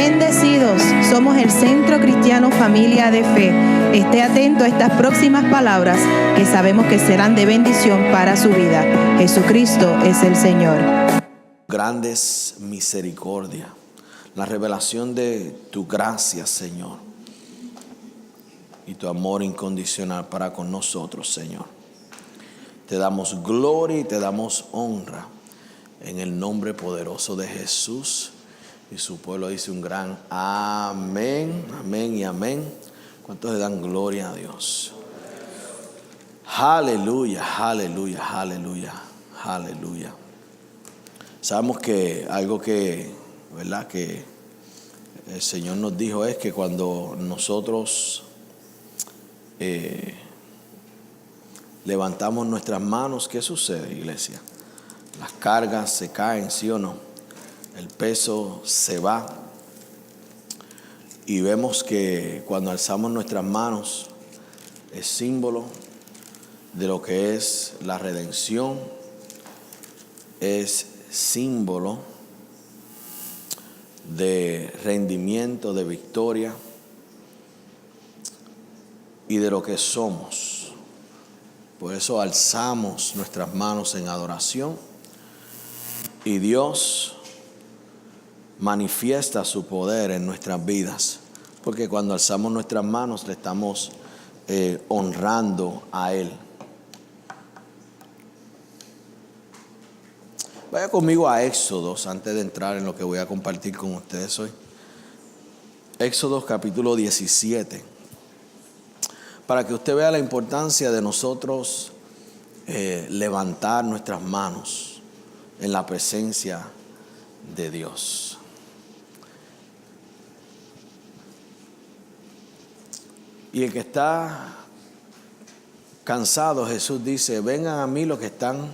Bendecidos, somos el Centro Cristiano Familia de Fe. Esté atento a estas próximas palabras que sabemos que serán de bendición para su vida. Jesucristo es el Señor. Grandes misericordia, la revelación de tu gracia, Señor, y tu amor incondicional para con nosotros, Señor. Te damos gloria y te damos honra en el nombre poderoso de Jesús. Y su pueblo dice un gran amén, amén y amén. ¿Cuántos le dan gloria a Dios? Aleluya, aleluya, aleluya, aleluya. Sabemos que algo que, ¿verdad?, que el Señor nos dijo es que cuando nosotros levantamos nuestras manos, ¿qué sucede, iglesia? Las cargas se caen, ¿sí o no? El peso se va. Y vemos que cuando alzamos nuestras manos es símbolo de lo que es la redención, es símbolo de rendimiento, de victoria y de lo que somos. Por eso alzamos nuestras manos en adoración y Dios manifiesta su poder en nuestras vidas, porque cuando alzamos nuestras manos le estamos honrando a Él. Vaya conmigo a Éxodos antes de entrar en lo que voy a compartir con ustedes hoy. Éxodos capítulo 17. Para que usted vea la importancia de nosotros levantar nuestras manos en la presencia de Dios. Y el que está cansado, Jesús dice, vengan a mí los que están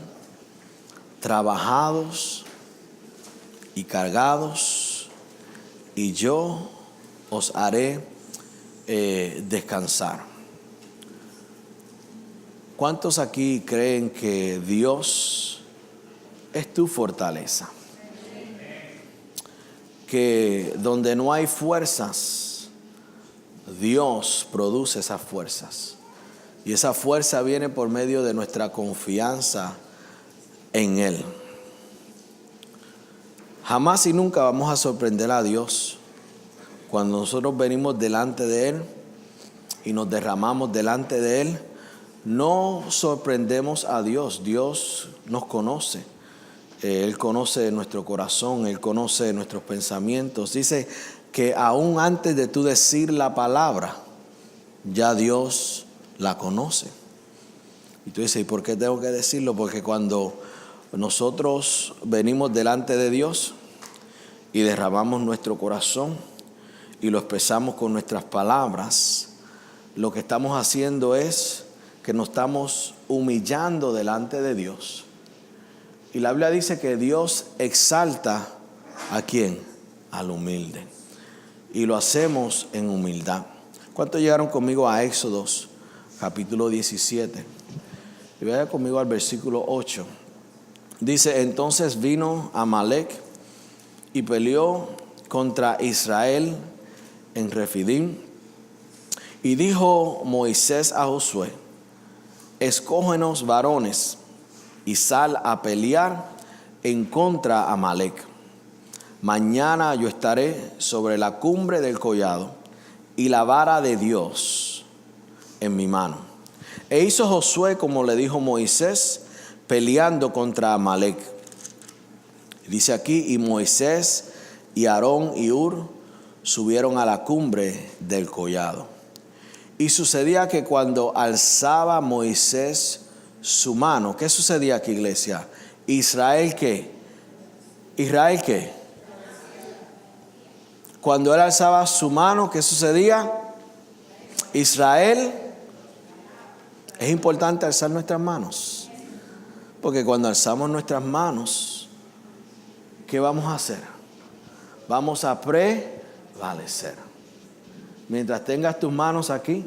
trabajados y cargados, y yo os haré descansar. ¿Cuántos aquí creen que Dios es tu fortaleza? Que donde no hay fuerzas, Dios produce esas fuerzas. Y esa fuerza viene por medio de nuestra confianza en Él. Jamás y nunca vamos a sorprender a Dios cuando nosotros venimos delante de Él y nos derramamos delante de Él. No sorprendemos a Dios. Dios nos conoce. Él conoce nuestro corazón, Él conoce nuestros pensamientos. Dice que aún antes de tú decir la palabra, ya Dios la conoce. Y tú dices, ¿y por qué tengo que decirlo? Porque cuando nosotros venimos delante de Dios y derramamos nuestro corazón y lo expresamos con nuestras palabras, lo que estamos haciendo es que nos estamos humillando delante de Dios. Y la Biblia dice que Dios exalta ¿a quién? Al humilde. Y lo hacemos en humildad. ¿Cuántos llegaron conmigo a Éxodos capítulo 17? Y vaya conmigo al versículo 8. Dice, entonces vino Amalec y peleó contra Israel en Refidim. Y dijo Moisés a Josué, escógenos varones y sal a pelear en contra de Amalec. Mañana yo estaré sobre la cumbre del collado y la vara de Dios en mi mano. E hizo Josué como le dijo Moisés, peleando contra Amalec. Dice aquí, y Moisés y Aarón y Hur subieron a la cumbre del collado. Y sucedía que cuando alzaba Moisés su mano, ¿qué sucedía aquí, iglesia? ¿Israel qué? ¿Israel qué? Cuando él alzaba su mano, ¿qué sucedía? Israel. Es importante alzar nuestras manos, porque cuando alzamos nuestras manos, ¿qué vamos a hacer? Vamos a prevalecer. Mientras tengas tus manos aquí,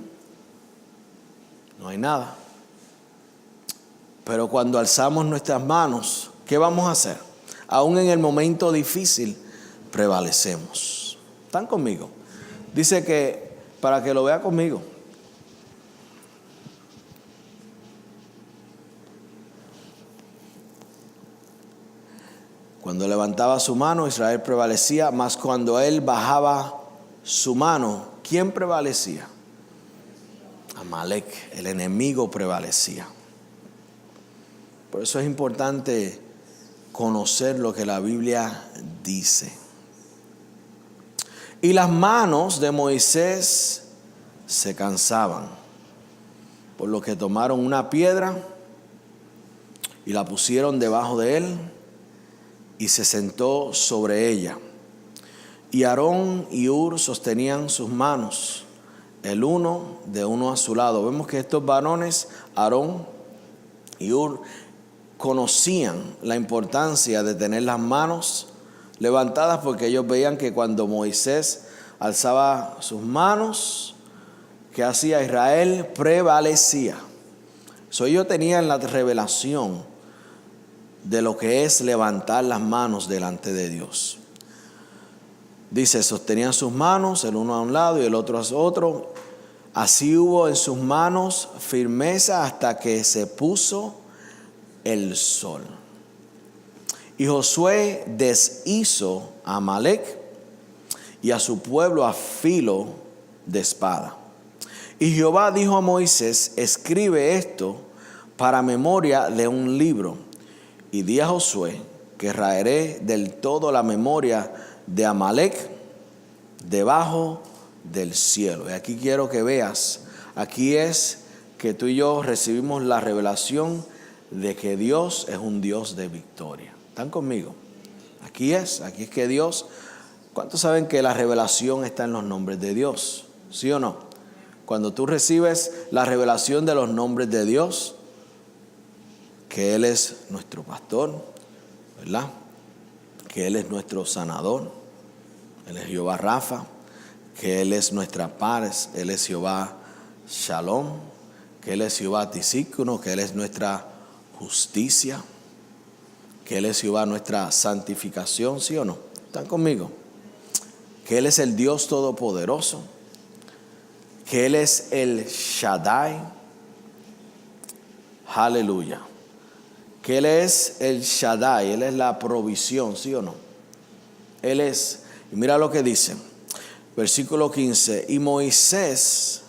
no hay nada. Pero cuando alzamos nuestras manos, ¿qué vamos a hacer? Aún en el momento difícil, prevalecemos. ¿Están conmigo? Dice que, para que lo vea conmigo. Cuando levantaba su mano, Israel prevalecía, mas cuando él bajaba su mano, ¿quién prevalecía? Amalek, el enemigo prevalecía. Por eso es importante conocer lo que la Biblia dice. Y las manos de Moisés se cansaban, por lo que tomaron una piedra y la pusieron debajo de él y se sentó sobre ella. Y Aarón y Hur sostenían sus manos, el uno de uno a su lado. Vemos que estos varones, Aarón y Hur, conocían la importancia de tener las manos levantadas, porque ellos veían que cuando Moisés alzaba sus manos, ¿qué hacía? Israel prevalecía. Ellos tenían la revelación de lo que es levantar las manos delante de Dios. Dice, sostenían sus manos, el uno a un lado y el otro a otro. Así hubo en sus manos firmeza hasta que se puso el sol. Y Josué deshizo a Amalek y a su pueblo a filo de espada. Y Jehová dijo a Moisés, escribe esto para memoria de un libro. Y di a Josué que raeré del todo la memoria de Amalek debajo del cielo. Y aquí quiero que veas, aquí es que tú y yo recibimos la revelación de que Dios es un Dios de victoria. ¿Están conmigo? Aquí es que Dios, ¿cuántos saben que la revelación está en los nombres de Dios? ¿Sí o no? Cuando tú recibes la revelación de los nombres de Dios, que Él es nuestro pastor, ¿verdad? Que Él es nuestro sanador, Él es Jehová Rafa, que Él es nuestra paz, Él es Jehová Shalom, que Él es Jehová Tisícuno, que Él es nuestra justicia, que Él es Jehová nuestra santificación, ¿sí o no? ¿Están conmigo? Que Él es el Dios Todopoderoso, que Él es el Shaddai, aleluya. Que Él es el Shaddai, Él es la provisión, ¿sí o no? Él es, y mira lo que dice, versículo 15, y Moisés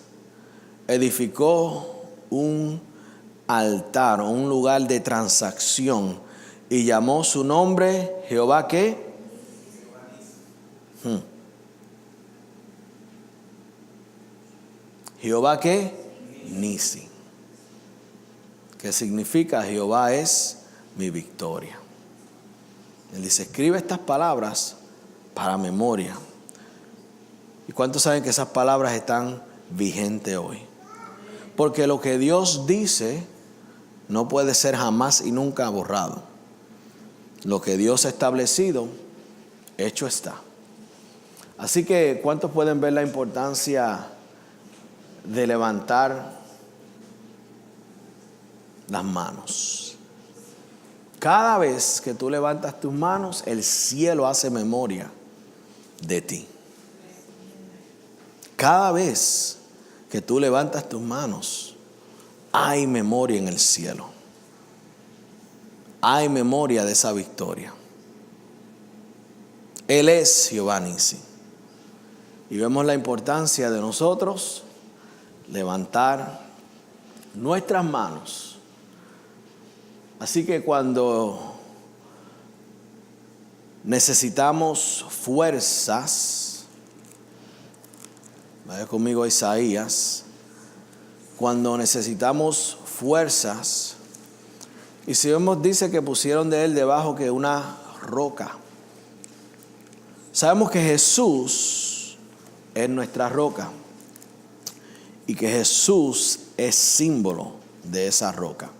edificó un altar o un lugar de transacción y llamó su nombre Jehová, ¿qué? Jehová, ¿qué? Nisi. Que significa Jehová es mi victoria. Él dice, escribe estas palabras para memoria. ¿Y cuántos saben que esas palabras están vigentes hoy? Porque lo que Dios dice no puede ser jamás y nunca borrado. Lo que Dios ha establecido, hecho está. Así que, ¿cuántos pueden ver la importancia de levantar las manos? Cada vez que tú levantas tus manos, el cielo hace memoria de ti. Cada vez que tú levantas tus manos, hay memoria en el cielo. Hay memoria de esa victoria. Él es Jehová Nisi. Y vemos la importancia de nosotros levantar nuestras manos. Así que cuando necesitamos fuerzas, vaya conmigo a Isaías, cuando necesitamos fuerzas, y si vemos, dice que pusieron de él debajo que una roca. Sabemos que Jesús es nuestra roca y que Jesús es símbolo de esa roca.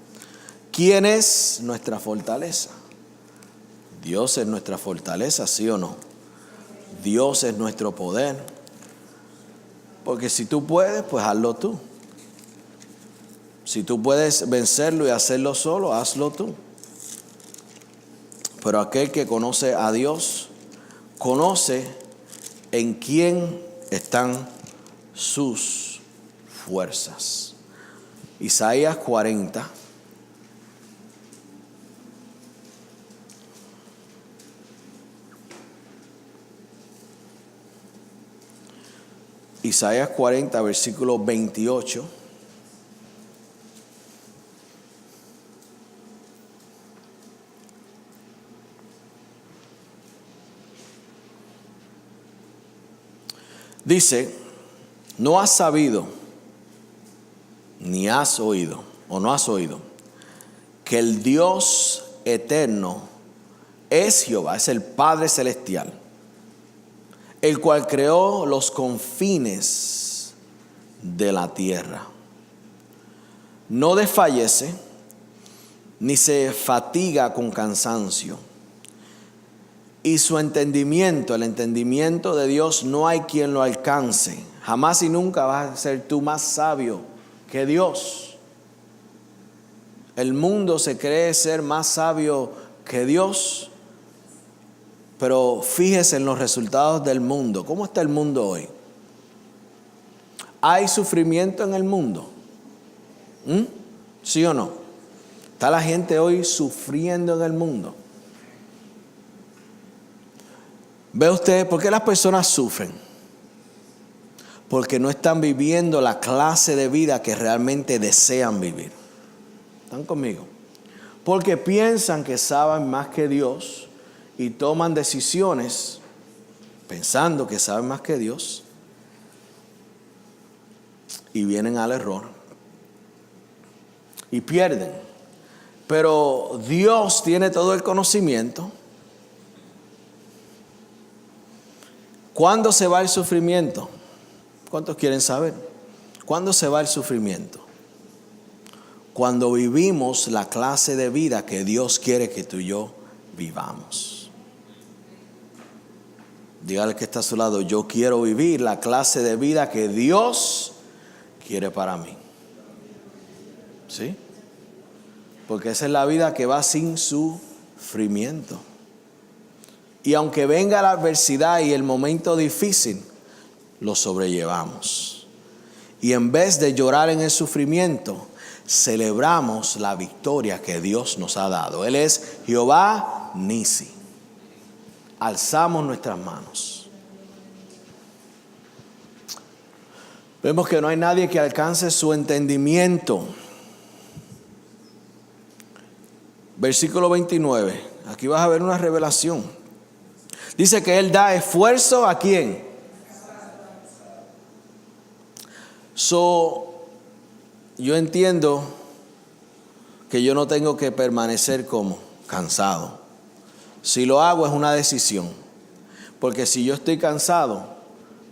¿Quién es nuestra fortaleza? Dios es nuestra fortaleza, ¿sí o no? Dios es nuestro poder. Porque si tú puedes, pues hazlo tú. Si tú puedes vencerlo y hacerlo solo, hazlo tú. Pero aquel que conoce a Dios, conoce ¿En quién están sus fuerzas? Isaías 40. Isaías 40, versículo 28. Dice, no has sabido, ni has oído, o no has oído, que el Dios eterno es Jehová, es el Padre celestial, el cual creó los confines de la tierra. No desfallece, ni se fatiga con cansancio. Y su entendimiento, el entendimiento de Dios, no hay quien lo alcance. Jamás y nunca vas a ser tú más sabio que Dios. El mundo se cree ser más sabio que Dios. Pero fíjese en los resultados del mundo. ¿Cómo está el mundo hoy? ¿Hay sufrimiento en el mundo? ¿Sí o no? ¿Está la gente hoy sufriendo en el mundo? ¿Ve usted por qué las personas sufren? Porque no están viviendo la clase de vida que realmente desean vivir. ¿Están conmigo? Porque piensan que saben más que Dios y toman decisiones pensando que saben más que Dios y vienen al error y pierden. Pero Dios tiene todo el conocimiento. ¿Cuándo se va el sufrimiento? ¿Cuántos quieren saber? ¿Cuándo se va el sufrimiento? Cuando vivimos la clase de vida que Dios quiere que tú y yo vivamos. Dígale que está a su lado, yo quiero vivir la clase de vida que Dios quiere para mí. ¿Sí? Porque esa es la vida que va sin sufrimiento. Y aunque venga la adversidad y el momento difícil, lo sobrellevamos. Y en vez de llorar en el sufrimiento, celebramos la victoria que Dios nos ha dado. Él es Jehová Nisi. Alzamos nuestras manos. Vemos que no hay nadie que alcance su entendimiento. Versículo 29. Aquí vas a ver una revelación. Dice que Él da esfuerzo ¿a quién? Yo entiendo que yo no tengo que permanecer como cansado. Si lo hago es una decisión. Porque si yo estoy cansado,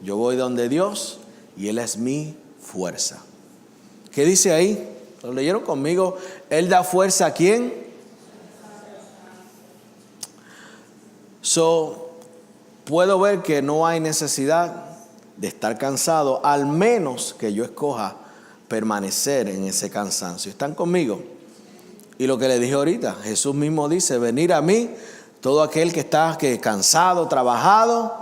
yo voy donde Dios y Él es mi fuerza. ¿Qué dice ahí? ¿Lo leyeron conmigo? Él da fuerza ¿a quién? Puedo ver que no hay necesidad de estar cansado, al menos que yo escoja permanecer en ese cansancio. ¿Están conmigo? Y lo que le dije ahorita, Jesús mismo dice, venid a mí, todo aquel que está cansado, trabajado.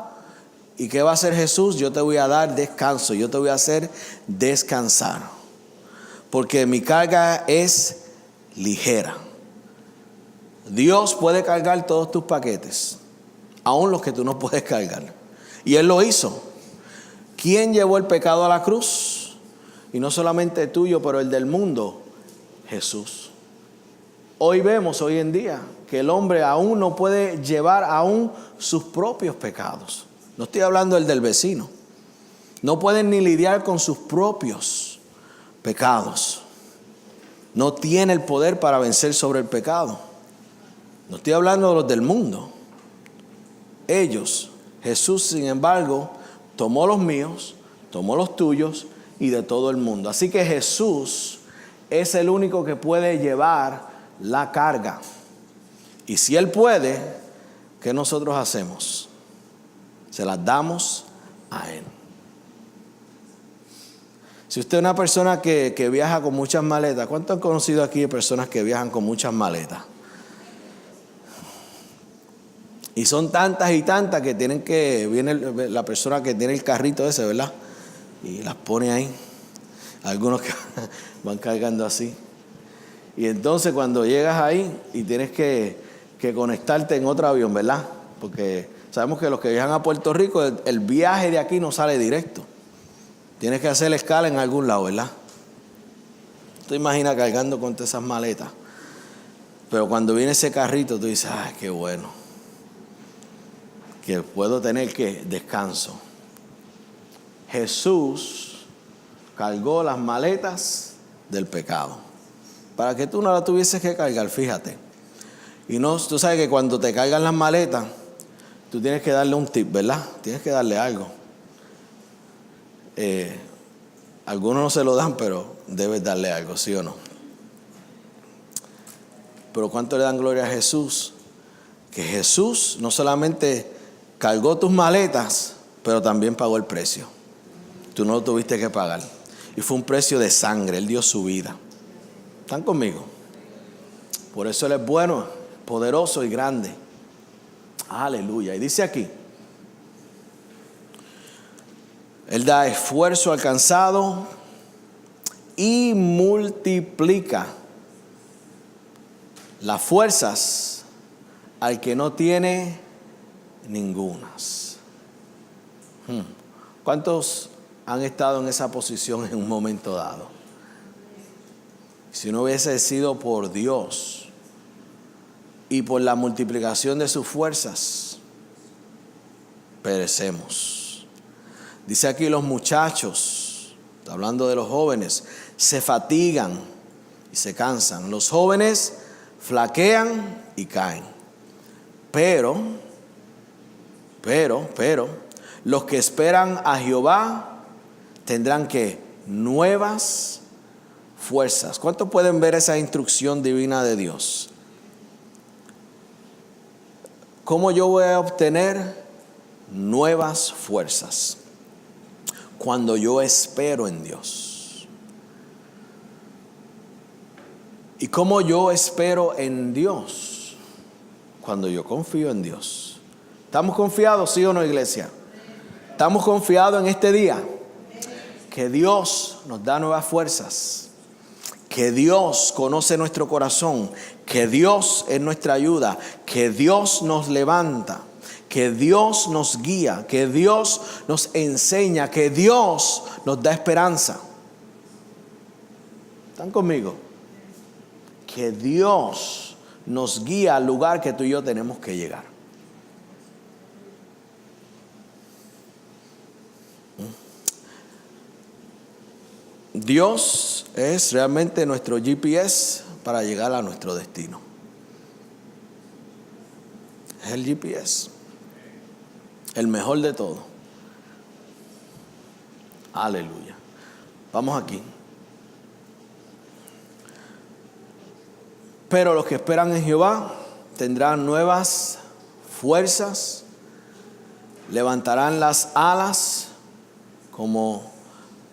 ¿Y qué va a hacer Jesús? Yo te voy a dar descanso, yo te voy a hacer descansar. Porque mi carga es ligera. Dios puede cargar todos tus paquetes, aún los que tú no puedes cargar. Y Él lo hizo. ¿Quién llevó el pecado a la cruz? Y no solamente el tuyo, pero el del mundo. Jesús. Hoy vemos, hoy en día, que el hombre aún no puede llevar aún sus propios pecados. No estoy hablando del vecino. No pueden ni lidiar con sus propios pecados. No tiene el poder para vencer sobre el pecado. No estoy hablando de los del mundo. Ellos, Jesús, sin embargo, tomó los míos, tomó los tuyos y de todo el mundo. Así que Jesús es el único que puede llevar la carga. Y si Él puede, ¿qué nosotros hacemos? Se las damos a Él. Si usted es una persona que viaja con muchas maletas, ¿cuántos han conocido aquí de personas que viajan con muchas maletas? Y son tantas y tantas que viene la persona que tiene el carrito ese, ¿verdad? Y las pone ahí. Algunos que van cargando así. Y entonces cuando llegas ahí y tienes que conectarte en otro avión, ¿verdad? Porque sabemos que los que viajan a Puerto Rico, el viaje de aquí no sale directo. Tienes que hacer escala en algún lado, ¿verdad? Tú imaginas cargando con todas esas maletas. Pero cuando viene ese carrito, tú dices, ¡ay, qué bueno! Que puedo tener descanso. Jesús cargó las maletas del pecado para que tú no las tuvieses que cargar, fíjate. Y no, tú sabes que cuando te cargan las maletas, tú tienes que darle un tip, ¿verdad? Tienes que darle algo. Algunos no se lo dan, pero debes darle algo, ¿sí o no? Pero ¿cuánto le dan gloria a Jesús? Que Jesús no solamente cargó tus maletas, pero también pagó el precio. Tú no lo tuviste que pagar. Y fue un precio de sangre. Él dio su vida. ¿Están conmigo? Por eso Él es bueno, poderoso y grande. Aleluya. Y dice aquí: Él da esfuerzo alcanzado y multiplica las fuerzas al que no tiene ningunas. ¿Cuántos han estado en esa posición en un momento dado? Si no hubiese sido por Dios y por la multiplicación de sus fuerzas, perecemos. Dice aquí: los muchachos, está hablando de los jóvenes, se fatigan y se cansan. Los jóvenes flaquean y caen. Pero, los que esperan a Jehová tendrán que nuevas fuerzas. ¿Cuántos pueden ver esa instrucción divina de Dios? ¿Cómo yo voy a obtener nuevas fuerzas? Cuando yo espero en Dios. ¿Y cómo yo espero en Dios? Cuando yo confío en Dios. ¿Estamos confiados, sí o no, iglesia? ¿Estamos confiados en este día? Que Dios nos da nuevas fuerzas. Que Dios conoce nuestro corazón. Que Dios es nuestra ayuda. Que Dios nos levanta. Que Dios nos guía. Que Dios nos enseña. Que Dios nos da esperanza. ¿Están conmigo? Que Dios nos guía al lugar que tú y yo tenemos que llegar. Dios es realmente nuestro GPS para llegar a nuestro destino. Es el GPS, el mejor de todo. Aleluya. Vamos aquí. Pero los que esperan en Jehová tendrán nuevas fuerzas, levantarán las alas, como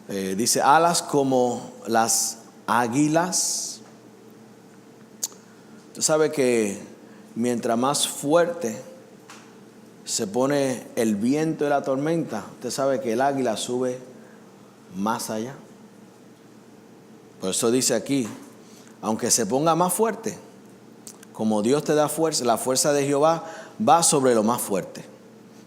dice, alas como las águilas. Usted sabe que mientras más fuerte se pone el viento de la tormenta, usted sabe que el águila sube más allá. Por eso dice aquí: aunque se ponga más fuerte, como Dios te da fuerza, la fuerza de Jehová va sobre lo más fuerte.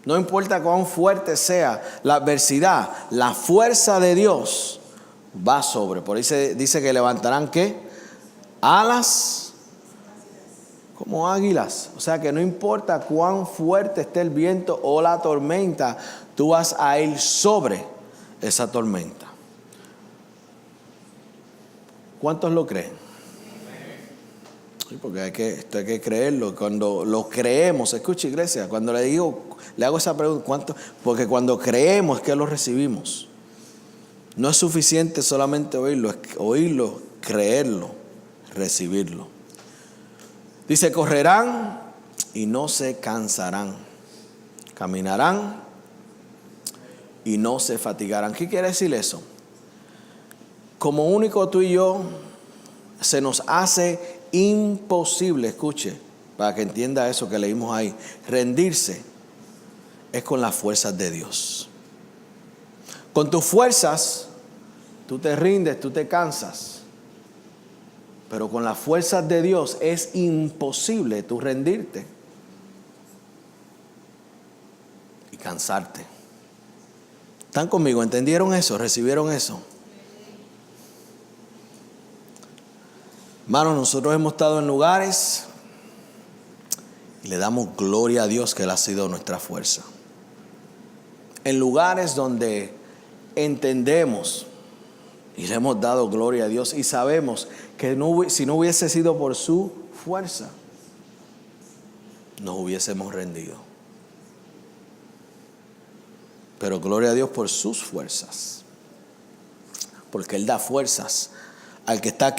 No importa cuán fuerte sea la adversidad, la fuerza de Dios va sobre. Por ahí dice que levantarán ¿qué? Alas como águilas. O sea que no importa cuán fuerte esté el viento o la tormenta, tú vas a ir sobre esa tormenta. ¿Cuántos lo creen? Sí, porque esto hay que creerlo. Cuando lo creemos, escucha, iglesia, cuando le hago esa pregunta, ¿cuánto? Porque cuando creemos es que lo recibimos. No es suficiente solamente oírlo, es oírlo, creerlo, recibirlo. Dice: correrán y no se cansarán, caminarán y no se fatigarán. ¿Qué quiere decir eso? Como único tú y yo se nos hace imposible, escuche, para que entienda eso que leímos ahí. Rendirse es con las fuerzas de Dios. Con tus fuerzas, tú te rindes, tú te cansas. Pero con las fuerzas de Dios es imposible tú rendirte y cansarte. ¿Están conmigo? ¿Entendieron eso? ¿Recibieron eso? Hermanos, nosotros hemos estado en lugares y le damos gloria a Dios que Él ha sido nuestra fuerza. En lugares donde entendemos y le hemos dado gloria a Dios y sabemos que si no hubiese sido por su fuerza, nos hubiésemos rendido. Pero gloria a Dios por sus fuerzas, porque Él da fuerzas al que está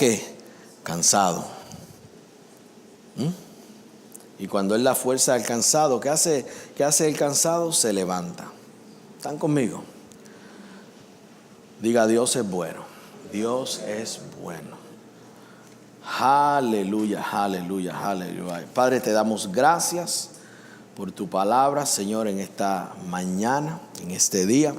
cansado. Y cuando Él da fuerza al cansado, ¿qué hace el cansado? Se levanta. ¿Están conmigo? Diga, Dios es bueno. Dios es bueno. Aleluya, aleluya, aleluya. Padre, te damos gracias por tu palabra, Señor, en esta mañana, en este día.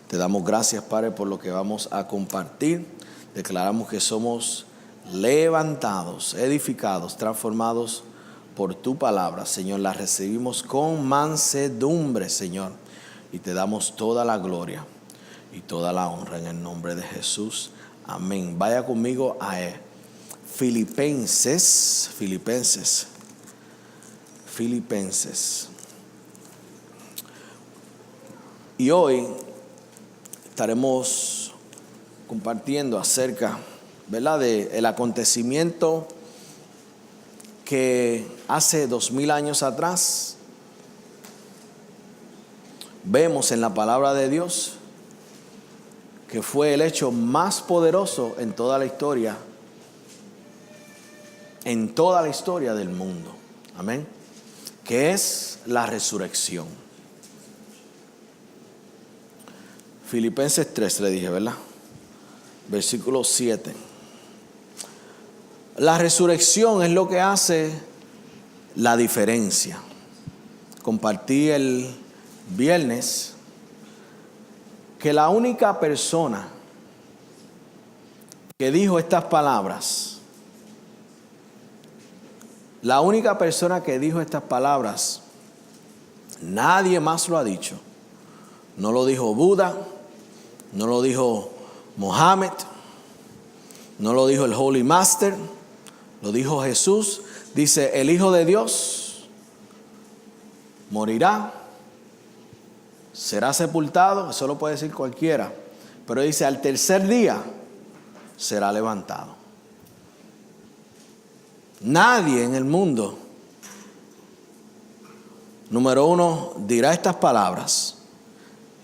Te damos gracias, Padre, por lo que vamos a compartir. Declaramos que somos levantados, edificados, transformados por tu palabra, Señor. La recibimos con mansedumbre, Señor, y te damos toda la gloria y toda la honra en el nombre de Jesús. Amén. Vaya conmigo a Filipenses. Y hoy estaremos compartiendo acerca, ¿verdad?, del acontecimiento que hace 2000 años atrás vemos en la palabra de Dios que fue el hecho más poderoso en toda la historia del mundo. Amén. Que es la resurrección. Filipenses 3 le dije, ¿verdad? Versículo 7. La resurrección es lo que hace la diferencia. Compartí el viernes que la única persona que dijo estas palabras, nadie más lo ha dicho. No lo dijo Buda, no lo dijo Mohammed, no lo dijo el Holy Master, lo dijo Jesús. Dice, el Hijo de Dios morirá, será sepultado, eso lo puede decir cualquiera, pero dice, al tercer día será levantado. Nadie en el mundo, número uno, dirá estas palabras,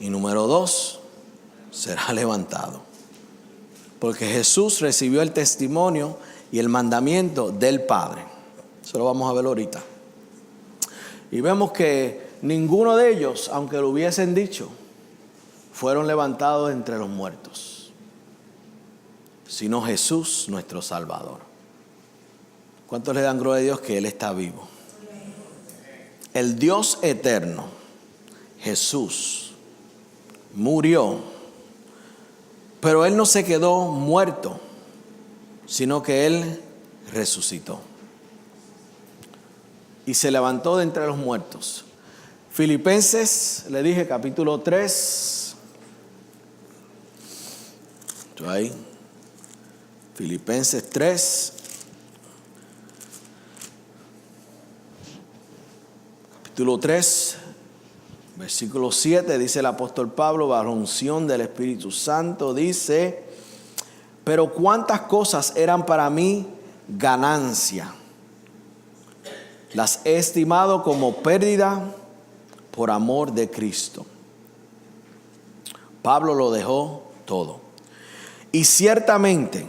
y número dos, será levantado. Porque Jesús recibió el testimonio y el mandamiento del Padre. Eso lo vamos a ver ahorita. Y vemos que ninguno de ellos, aunque lo hubiesen dicho, fueron levantados entre los muertos, sino Jesús, nuestro Salvador. ¿Cuántos le dan gloria a Dios que Él está vivo? El Dios eterno, Jesús, murió, pero Él no se quedó muerto, sino que Él resucitó y se levantó de entre los muertos. Filipenses, le dije, capítulo 3. Ahí. Filipenses 3. Capítulo 3, versículo 7, dice el apóstol Pablo, bajo unción del Espíritu Santo, dice, pero cuántas cosas eran para mí ganancia, las he estimado como pérdida por amor de Cristo. Pablo lo dejó todo. Y ciertamente,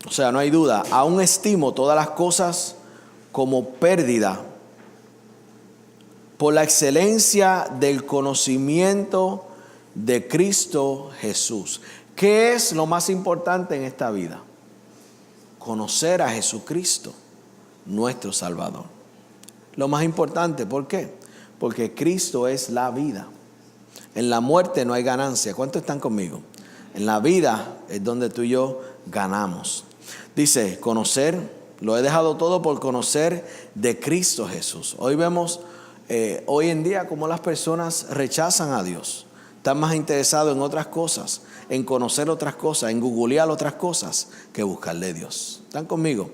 o sea, no hay duda, aún estimo todas las cosas como pérdida por la excelencia del conocimiento de Cristo Jesús. ¿Qué es lo más importante en esta vida? Conocer a Jesucristo, nuestro Salvador. lo más importante. ¿Por qué? Porque Cristo es la vida. En la muerte no hay ganancia. ¿Cuántos están conmigo? En la vida es donde tú y yo ganamos. Dice, conocer, lo he dejado todo por conocer de Cristo Jesús. Hoy vemos, hoy en día, cómo las personas rechazan a Dios. Están más interesados en otras cosas, en conocer otras cosas, en googlear otras cosas, que buscarle a Dios. ¿Están conmigo?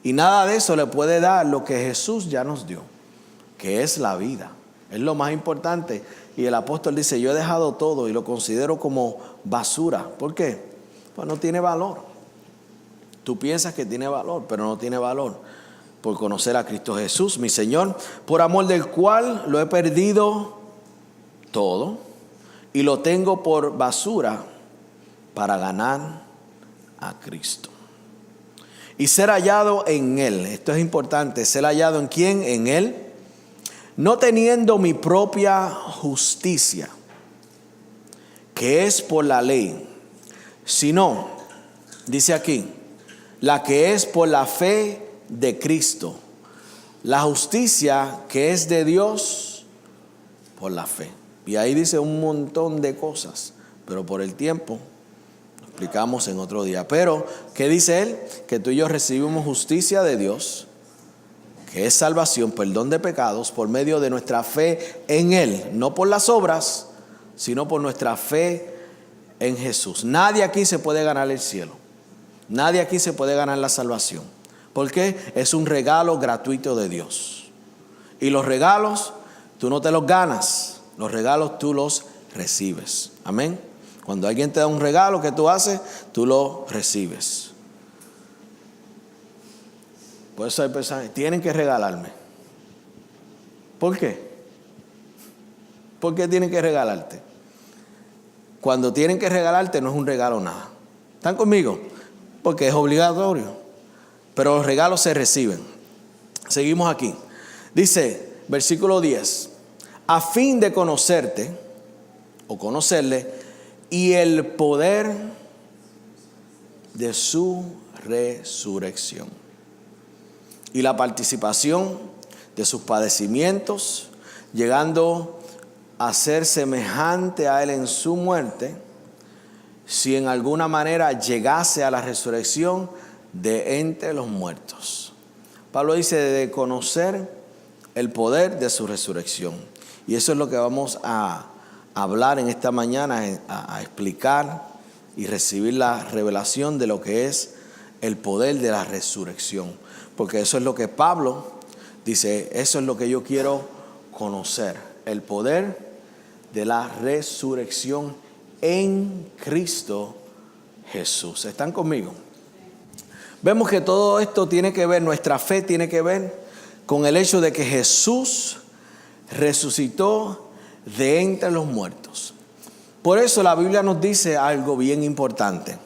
Y nada de eso le puede dar lo que Jesús ya nos dio, que es la vida. Es lo más importante. Y el apóstol dice, yo he dejado todo y lo considero como basura. ¿Por qué? Pues no tiene valor. Tú piensas que tiene valor, pero no tiene valor. Por conocer a Cristo Jesús, mi Señor, por amor del cual lo he perdido todo y lo tengo por basura para ganar a Cristo. Y ser hallado en Él. Esto es importante. Ser hallado en ¿quién? En Él. No teniendo mi propia justicia, que es por la ley, sino, dice aquí, la que es por la fe de Cristo. La justicia que es de Dios por la fe. Y ahí dice un montón de cosas, pero por el tiempo lo explicamos en otro día. Pero, ¿qué dice él? Que tú y yo recibimos justicia de Dios, que es salvación, perdón de pecados, por medio de nuestra fe en Él. No por las obras, sino por nuestra fe en Jesús. Nadie aquí se puede ganar el cielo. Nadie aquí se puede ganar la salvación. Porque es un regalo gratuito de Dios. Y los regalos, tú no te los ganas. Los regalos tú los recibes. Amén. Cuando alguien te da un regalo que tú haces, tú lo recibes. Por eso hay personas que tienen que regalarme. ¿Por qué? ¿Por qué tienen que regalarte? Cuando tienen que regalarte no es un regalo nada. ¿Están conmigo? Porque es obligatorio. Pero los regalos se reciben. Seguimos aquí. Dice, versículo 10. A fin de conocerte o conocerle y el poder de su resurrección. Y la participación de sus padecimientos, llegando a ser semejante a Él en su muerte, si en alguna manera llegase a la resurrección de entre los muertos. Pablo dice de conocer el poder de su resurrección. Y eso es lo que vamos a hablar en esta mañana, a explicar y recibir la revelación de lo que es el poder de la resurrección. Porque eso es lo que Pablo dice, eso es lo que yo quiero conocer, el poder de la resurrección en Cristo Jesús. ¿Están conmigo? Vemos que todo esto tiene que ver, nuestra fe tiene que ver con el hecho de que Jesús resucitó de entre los muertos. Por eso la Biblia nos dice algo bien importante.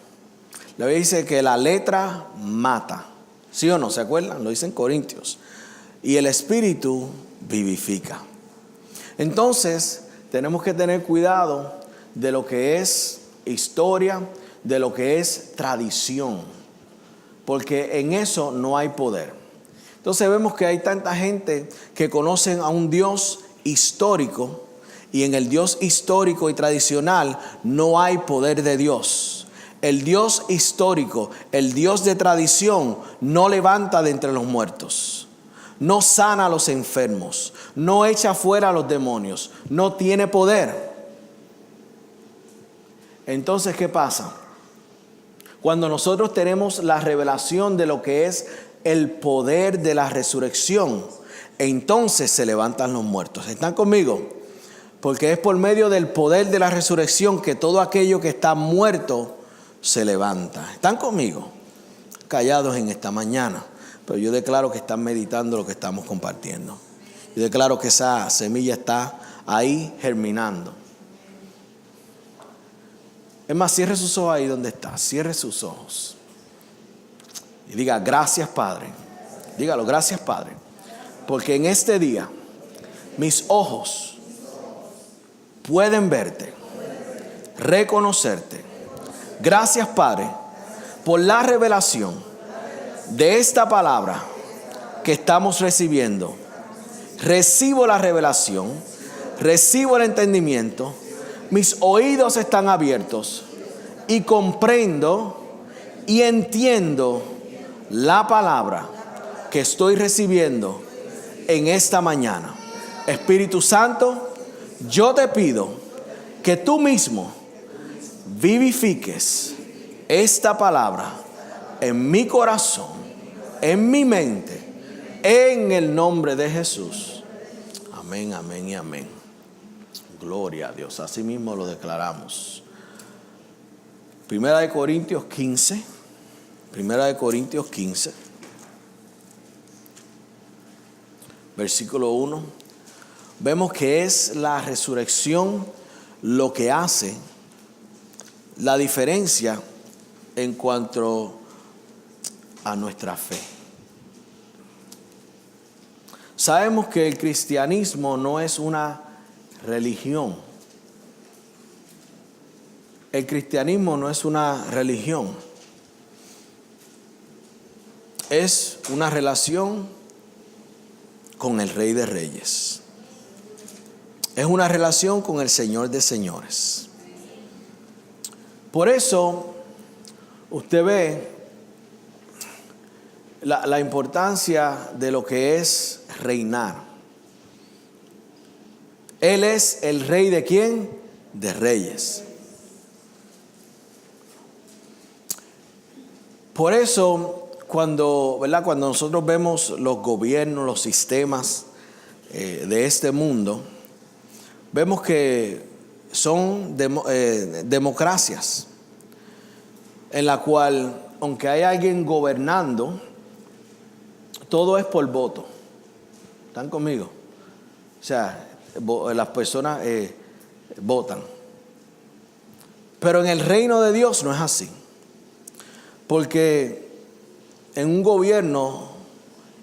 La Biblia dice que la letra mata. ¿Sí o no? ¿Se acuerdan? Lo dice en Corintios. Y el Espíritu vivifica. Entonces, tenemos que tener cuidado de lo que es historia, de lo que es tradición. Porque en eso no hay poder. Entonces vemos que hay tanta gente que conocen a un Dios histórico. Y en el Dios histórico y tradicional no hay poder de Dios. El Dios histórico, el Dios de tradición, no levanta de entre los muertos, no sana a los enfermos, no echa fuera a los demonios, no tiene poder. Entonces, ¿qué pasa? Cuando nosotros tenemos la revelación de lo que es el poder de la resurrección, entonces se levantan los muertos. ¿Están conmigo? Porque es por medio del poder de la resurrección que todo aquello que está muerto se levanta. ¿Están conmigo? Callados en esta mañana. Pero yo declaro que están meditando lo que estamos compartiendo. Yo declaro que esa semilla está ahí germinando. Es más, cierre sus ojos ahí donde está. Cierre sus ojos. Y diga, gracias Padre. Dígalo, gracias Padre. Porque en este día mis ojos pueden verte, reconocerte. Gracias Padre por la revelación de esta palabra que estamos recibiendo recibo la revelación, recibo el entendimiento, mis oídos están abiertos y comprendo y entiendo la palabra que estoy recibiendo en esta mañana. Espíritu Santo, yo te pido que tú mismo vivifiques esta palabra en mi corazón, en mi mente, en el nombre de Jesús. Amén, amén y amén. Gloria a Dios. Así mismo lo declaramos. Primera de Corintios 15. Primera de Corintios 15. Versículo 1. Vemos que es la resurrección lo que hace la diferencia en cuanto a nuestra fe. Sabemos que el cristianismo no es una religión. El cristianismo no es una religión. Es una relación con el Rey de Reyes. Es una relación con el Señor de Señores. Por eso usted ve la importancia de lo que es reinar. Él es el Rey de ¿quién? De reyes. Por eso cuando nosotros vemos los gobiernos, los sistemas de este mundo, vemos que son democracias en la cual, aunque hay alguien gobernando, todo es por voto. ¿Están conmigo? O sea, las personas votan. Pero en el reino de Dios no es así. Porque en un gobierno,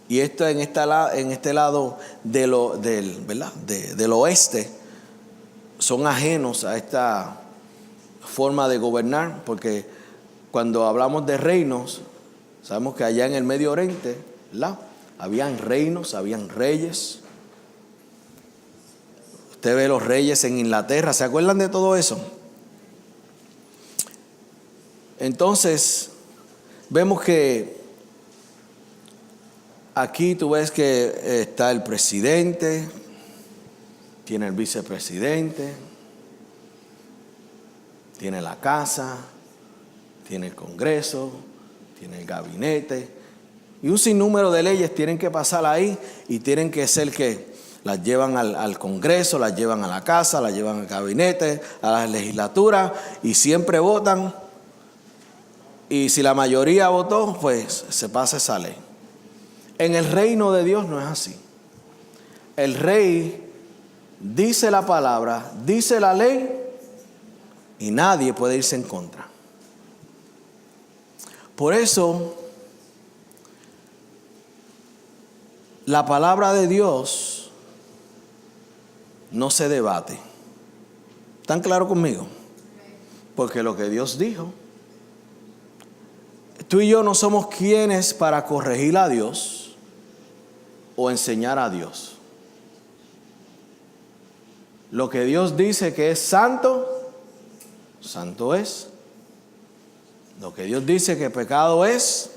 y esto en este lado del oeste, son ajenos a esta forma de gobernar, porque cuando hablamos de reinos, sabemos que allá en el Medio Oriente, ¿verdad?, habían reinos, habían reyes. Usted ve los reyes en Inglaterra, ¿se acuerdan de todo eso? Entonces, vemos que aquí tú ves que está el presidente, tiene el vicepresidente, tiene la casa, tiene el Congreso, tiene el gabinete, y un sinnúmero de leyes tienen que pasar ahí y tienen que ser que las llevan al Congreso, las llevan a la casa, las llevan al gabinete, a la legislatura, y siempre votan. Y si la mayoría votó, pues se pasa esa ley. En el reino de Dios no es así. El rey dice la palabra, dice la ley, y nadie puede irse en contra. Por eso, la palabra de Dios no se debate. ¿Están claros conmigo? Porque lo que Dios dijo, tú y yo no somos quienes para corregir a Dios o enseñar a Dios. Lo que Dios dice que es santo, santo es. Lo que Dios dice que pecado es,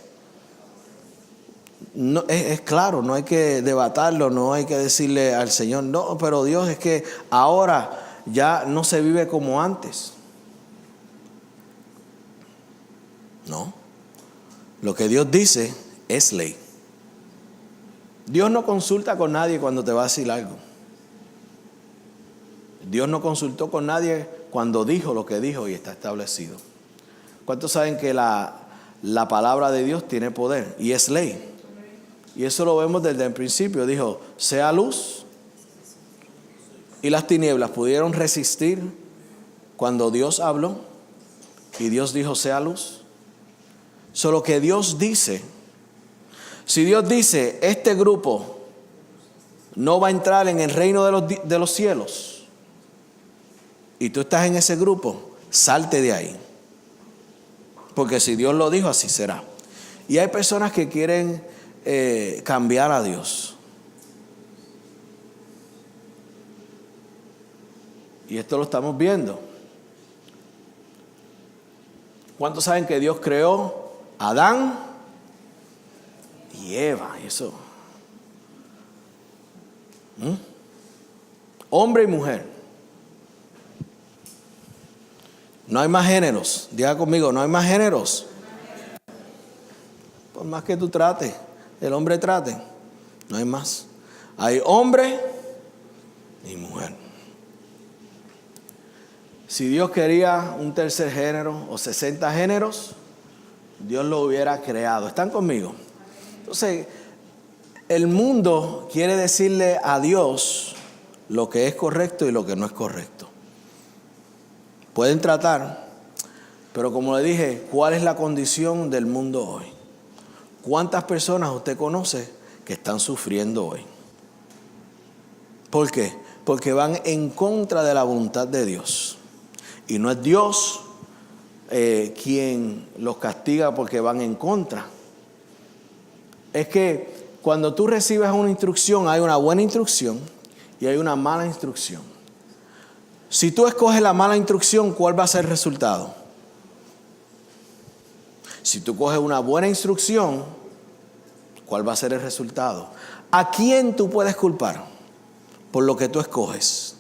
no, es claro, no hay que debatirlo, no hay que decirle al Señor, no, pero Dios, es que ahora ya no se vive como antes. No. Lo que Dios dice es ley. Dios no consulta con nadie cuando te va a decir algo. Dios no consultó con nadie cuando dijo lo que dijo y está establecido. ¿Cuántos saben que la palabra de Dios tiene poder y es ley? Y eso lo vemos desde el principio. Dijo, sea luz. Y las tinieblas pudieron resistir cuando Dios habló y Dios dijo, sea luz. Solo que Dios dice, si Dios dice, este grupo no va a entrar en el reino de los cielos, y tú estás en ese grupo, salte de ahí. Porque si Dios lo dijo, así será. Y hay personas que quieren cambiar a Dios. Y esto lo estamos viendo. ¿Cuántos saben que Dios creó a Adán y Eva? Y eso. Hombre y mujer. No hay más géneros. Diga conmigo, no hay más géneros. Por más que tú trates, el hombre trate, no hay más. Hay hombre y mujer. Si Dios quería un tercer género o 60 géneros, Dios lo hubiera creado. ¿Están conmigo? Entonces, el mundo quiere decirle a Dios lo que es correcto y lo que no es correcto. Pueden tratar, pero como le dije, ¿cuál es la condición del mundo hoy? ¿Cuántas personas usted conoce que están sufriendo hoy? ¿Por qué? Porque van en contra de la voluntad de Dios. Y no es Dios quien los castiga porque van en contra. Es que cuando tú recibes una instrucción, hay una buena instrucción y hay una mala instrucción. Si tú escoges la mala instrucción, ¿cuál va a ser el resultado? Si tú coges una buena instrucción, ¿cuál va a ser el resultado? ¿A quién tú puedes culpar por lo que tú escoges?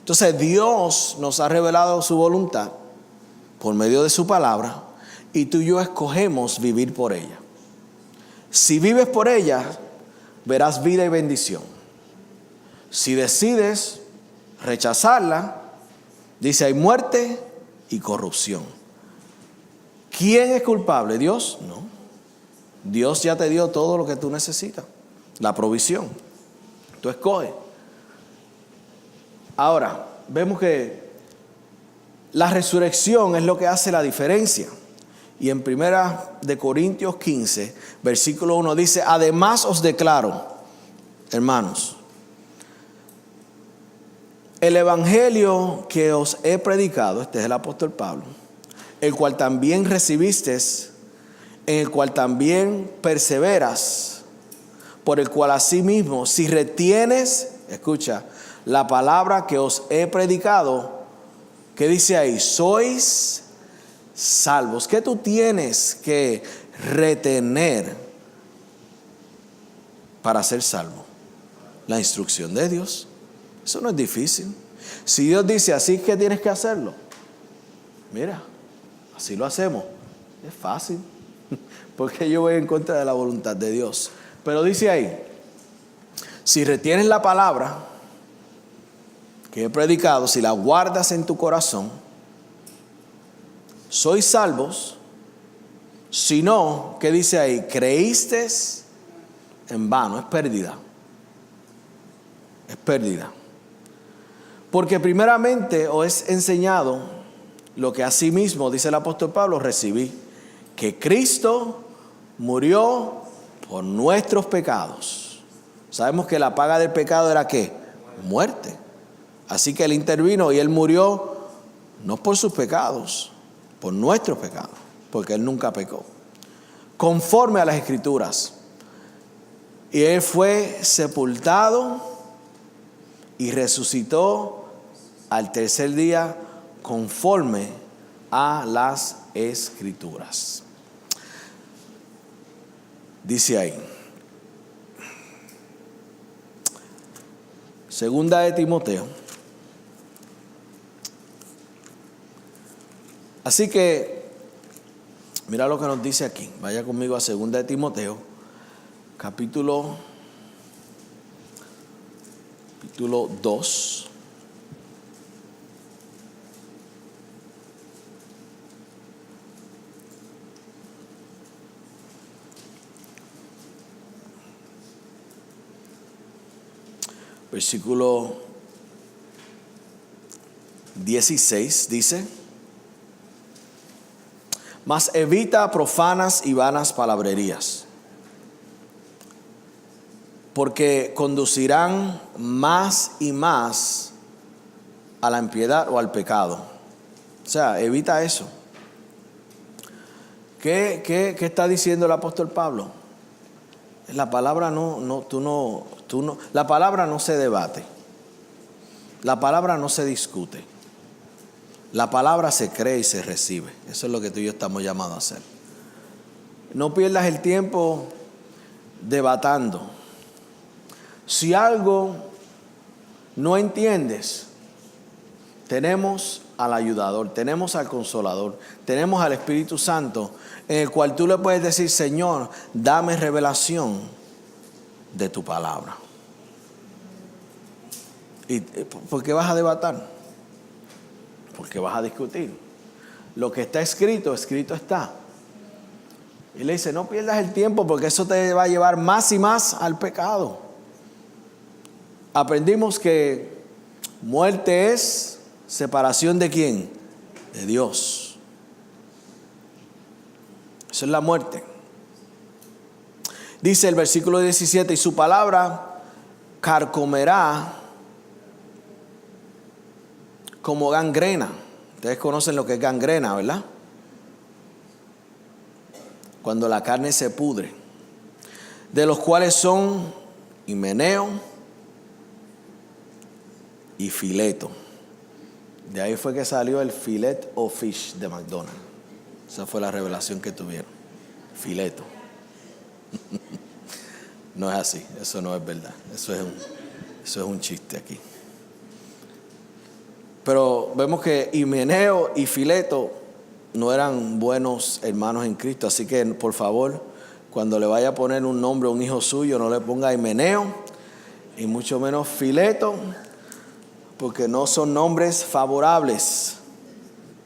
Entonces Dios nos ha revelado su voluntad por medio de su palabra y tú y yo escogemos vivir por ella. Si vives por ella, verás vida y bendición. Si decides rechazarla, dice hay muerte y corrupción. ¿Quién es culpable? ¿Dios? No. Dios ya te dio todo lo que tú necesitas, la provisión. Tú escoges. Ahora, vemos que la resurrección es lo que hace la diferencia. Y en 1 Corintios 15, versículo 1 dice, además os declaro, hermanos, el evangelio que os he predicado, este es el apóstol Pablo, el cual también recibisteis, en el cual también perseveras, por el cual asimismo, si retienes, escucha, la palabra que os he predicado, ¿qué dice ahí? Sois salvos. ¿Qué tú tienes que retener para ser salvo? La instrucción de Dios. Eso no es difícil. Si Dios dice así es que tienes que hacerlo, mira, así lo hacemos. Es fácil, porque yo voy en contra de la voluntad de Dios. Pero dice ahí, si retienes la palabra que he predicado, si la guardas en tu corazón, sois salvos. Si no, ¿qué dice ahí? Creíste en vano. Es pérdida. Es pérdida. Porque primeramente os es enseñado lo que asimismo, dice el apóstol Pablo, recibí, que Cristo murió por nuestros pecados. Sabemos que la paga del pecado era ¿qué? Muerte. Así que Él intervino y Él murió no por sus pecados, por nuestros pecados, porque Él nunca pecó. Conforme a las Escrituras. Y Él fue sepultado y resucitó al tercer día conforme a las Escrituras. Dice ahí, segunda de Timoteo. Así que, mira lo que nos dice aquí. Vaya conmigo a segunda de Timoteo, capítulo 2. Versículo 16 dice, mas evita profanas y vanas palabrerías, porque conducirán más y más a la impiedad o al pecado. O sea, evita eso. ¿Qué está diciendo el apóstol Pablo? La palabra la palabra no se debate. La palabra no se discute. La palabra se cree y se recibe. Eso es lo que tú y yo estamos llamados a hacer. No pierdas el tiempo debatando. Si algo no entiendes, tenemos al ayudador, tenemos al consolador, tenemos al Espíritu Santo, en el cual tú le puedes decir: Señor, dame revelación de tu palabra. ¿Y por qué vas a debatir? Porque vas a discutir. Lo que está escrito, escrito está. Y le dice: no pierdas el tiempo, porque eso te va a llevar más y más al pecado. Aprendimos que muerte es separación ¿de quién? De Dios. Eso es la muerte. Dice el versículo 17: y su palabra carcomerá como gangrena. Ustedes conocen lo que es gangrena, ¿verdad? Cuando la carne se pudre. De los cuales son Himeneo y Fileto. De ahí fue que salió el filet o fish de McDonald's. Esa fue la revelación que tuvieron. Fileto. No es así, eso no es verdad. Eso es un chiste aquí. Pero vemos que Himeneo y Fileto no eran buenos hermanos en Cristo. Así que, por favor, cuando le vaya a poner un nombre a un hijo suyo, no le ponga Himeneo y mucho menos Fileto, porque no son nombres favorables.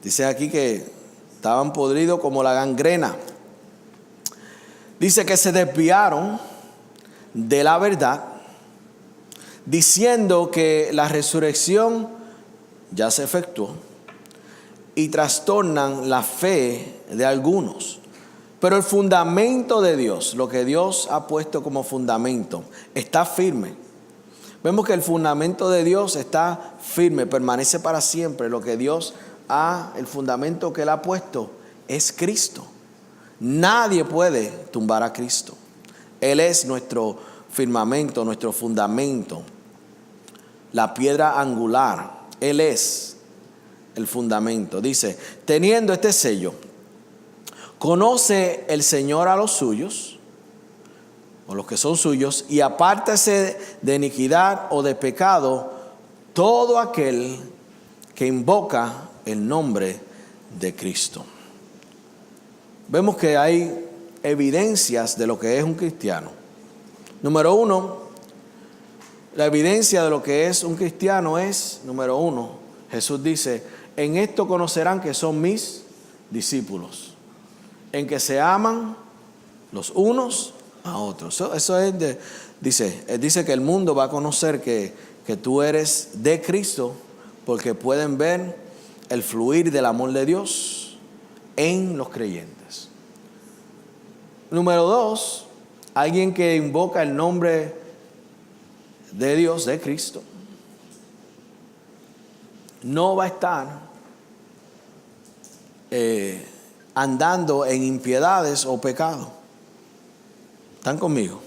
Dice aquí que estaban podridos como la gangrena. Dice que se desviaron de la verdad, diciendo que la resurrección ya se efectuó, y trastornan la fe de algunos. Pero el fundamento de Dios, lo que Dios ha puesto como fundamento, está firme. Vemos que el fundamento de Dios está firme, permanece para siempre. Lo que Dios el fundamento que Él ha puesto es Cristo. Nadie puede tumbar a Cristo. Él es nuestro firmamento, nuestro fundamento, la piedra angular. Él es el fundamento. Dice: teniendo este sello, conoce el Señor a los suyos, o los que son suyos, y apártase de iniquidad o de pecado todo aquel que invoca el nombre de Cristo. Vemos que hay evidencias de lo que es un cristiano. Número uno, la evidencia de lo que es un cristiano es, número uno, Jesús dice: en esto conocerán que son mis discípulos, en que se aman los unos a otros. Eso es dice que el mundo va a conocer que tú eres de Cristo, porque pueden ver el fluir del amor de Dios en los creyentes. Número dos, alguien que invoca el nombre de Dios, de Cristo, no va a estar andando en impiedades o pecado. ¿Están conmigo?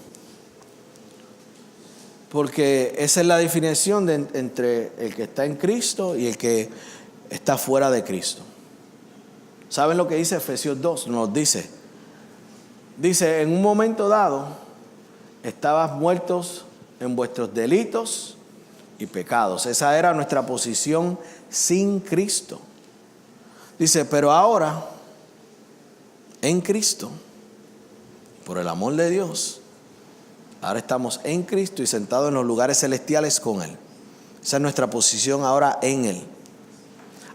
Porque esa es la definición entre el que está en Cristo y el que está fuera de Cristo. ¿Saben lo que dice Efesios 2? Nos dice, en un momento dado, estabas muertos en vuestros delitos y pecados. Esa era nuestra posición sin Cristo. Dice: pero ahora, en Cristo, por el amor de Dios, ahora estamos en Cristo y sentados en los lugares celestiales con Él. Esa es nuestra posición ahora en Él.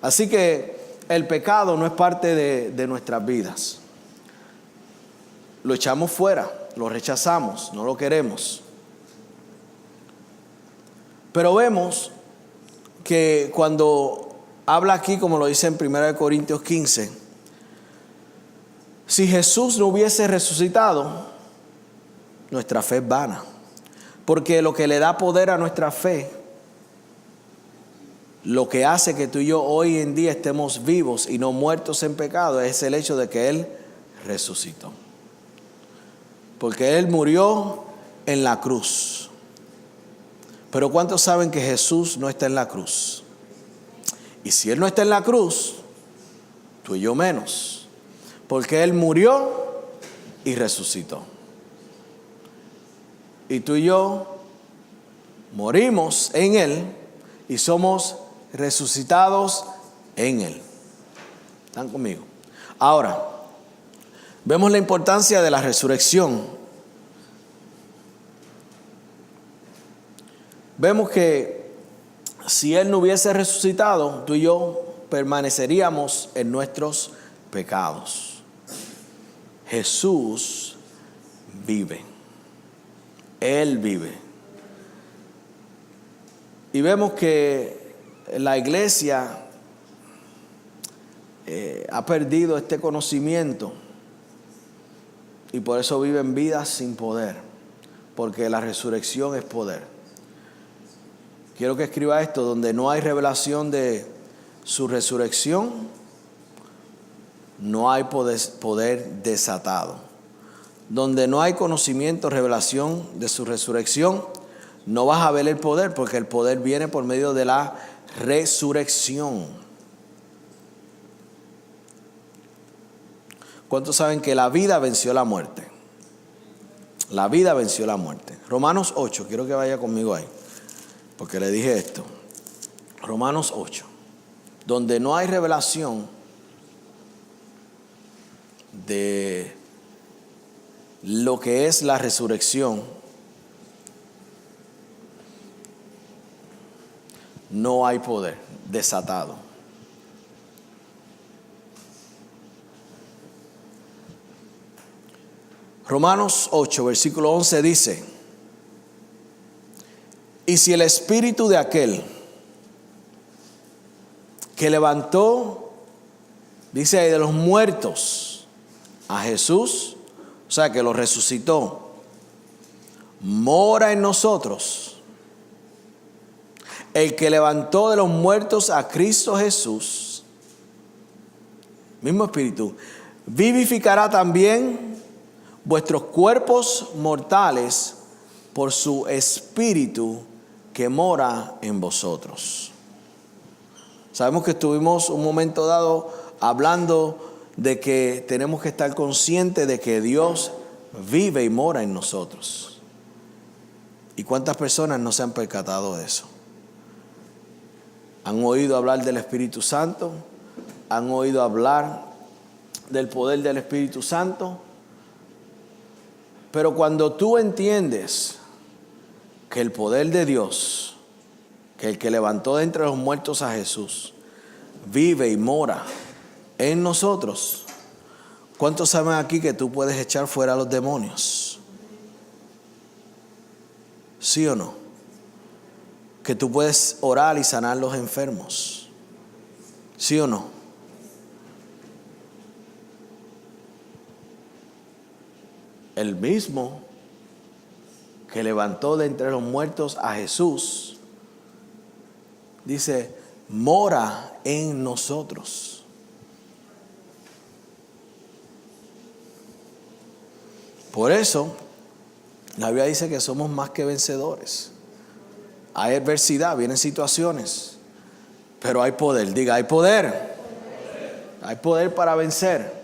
Así que el pecado no es parte de nuestras vidas. Lo echamos fuera, lo rechazamos, no lo queremos. Pero vemos que cuando habla aquí, como lo dice en 1 Corintios 15, si Jesús no hubiese resucitado, nuestra fe es vana. Porque lo que le da poder a nuestra fe, lo que hace que tú y yo hoy en día estemos vivos y no muertos en pecado, es el hecho de que Él resucitó. Porque Él murió en la cruz. Pero ¿cuántos saben que Jesús no está en la cruz? Y si Él no está en la cruz, tú y yo menos. Porque Él murió y resucitó. Y tú y yo morimos en Él y somos resucitados en Él. ¿Están conmigo? Ahora, vemos la importancia de la resurrección. Vemos que si Él no hubiese resucitado, tú y yo permaneceríamos en nuestros pecados. Jesús vive. Él vive. Y vemos que la iglesia ha perdido este conocimiento y por eso viven vidas sin poder, porque la resurrección es poder. Quiero que escriba esto: donde no hay revelación de su resurrección, no hay poder desatado. Donde no hay conocimiento, revelación de su resurrección, no vas a ver el poder, porque el poder viene por medio de la resurrección. ¿Cuántos saben que la vida venció la muerte? La vida venció la muerte. Romanos 8, quiero que vaya conmigo ahí, porque le dije esto. Romanos 8, donde no hay revelación de lo que es la resurrección, no hay poder desatado. Romanos 8, versículo 11 dice: y si el espíritu de aquel que levantó, dice ahí, de los muertos a Jesús, o sea que lo resucitó, mora en nosotros, el que levantó de los muertos a Cristo Jesús, mismo espíritu, vivificará también vuestros cuerpos mortales por su espíritu que mora en vosotros. Sabemos que estuvimos un momento dado hablando de que tenemos que estar conscientes de que Dios vive y mora en nosotros. ¿Y cuántas personas no se han percatado de eso? Han oído hablar del Espíritu Santo, han oído hablar del poder del Espíritu Santo, pero cuando tú entiendes que el poder de Dios, que el que levantó de entre los muertos a Jesús, vive y mora en nosotros, ¿cuántos saben aquí que tú puedes echar fuera a los demonios? ¿Sí o no? Que tú puedes orar y sanar los enfermos. ¿Sí o no? El mismo que levantó de entre los muertos a Jesús, dice, mora en nosotros. Por eso, la Biblia dice que somos más que vencedores. Hay adversidad, vienen situaciones, pero hay poder. Diga, hay poder. Hay poder para vencer.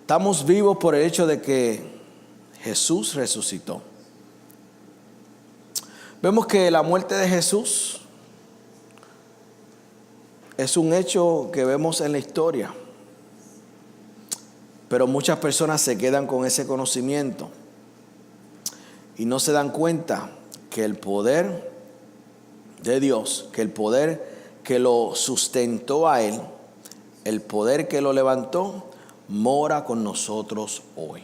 Estamos vivos por el hecho de que Jesús resucitó. Vemos que la muerte de Jesús es un hecho que vemos en la historia, pero muchas personas se quedan con ese conocimiento y no se dan cuenta que el poder de Dios, que el poder que lo sustentó a Él, el poder que lo levantó, mora con nosotros hoy.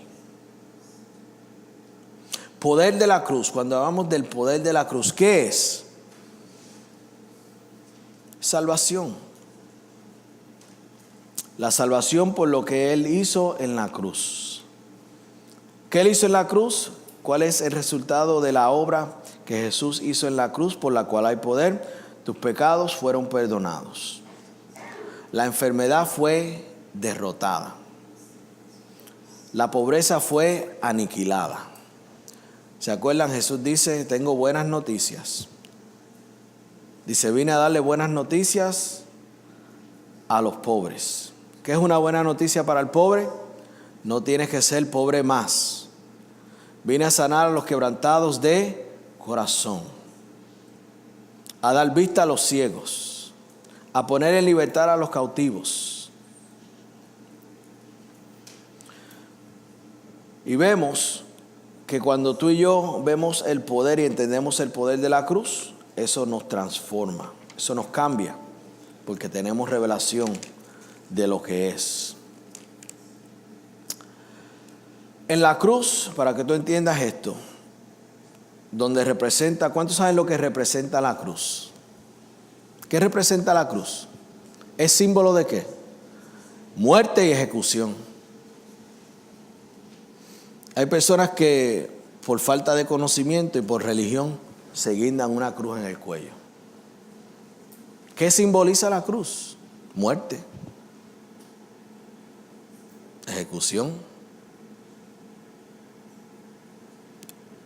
Poder de la cruz. Cuando hablamos del poder de la cruz, ¿qué es? Salvación. La salvación por lo que Él hizo en la cruz. ¿Qué Él hizo en la cruz? ¿Cuál es el resultado de la obra que Jesús hizo en la cruz, por la cual hay poder? Tus pecados fueron perdonados. La enfermedad fue derrotada. la pobreza fue aniquilada. ¿Se acuerdan? Jesús dice, tengo buenas noticias. Dice, vine a darle buenas noticias a los pobres. ¿Qué es una buena noticia para el pobre? No tienes que ser pobre más. Vine a sanar a los quebrantados de corazón, a dar vista a los ciegos, a poner en libertad a los cautivos. Y vemos que cuando tú y yo vemos el poder y entendemos el poder de la cruz, eso nos transforma, eso nos cambia, porque tenemos revelación de lo que es. En la cruz, para que tú entiendas esto, donde representa, ¿cuántos saben lo que representa la cruz? ¿Qué representa la cruz? ¿Es símbolo de qué? Muerte y ejecución. Hay personas que por falta de conocimiento y por religión se guindan una cruz en el cuello. ¿Qué simboliza la cruz? Muerte, ejecución.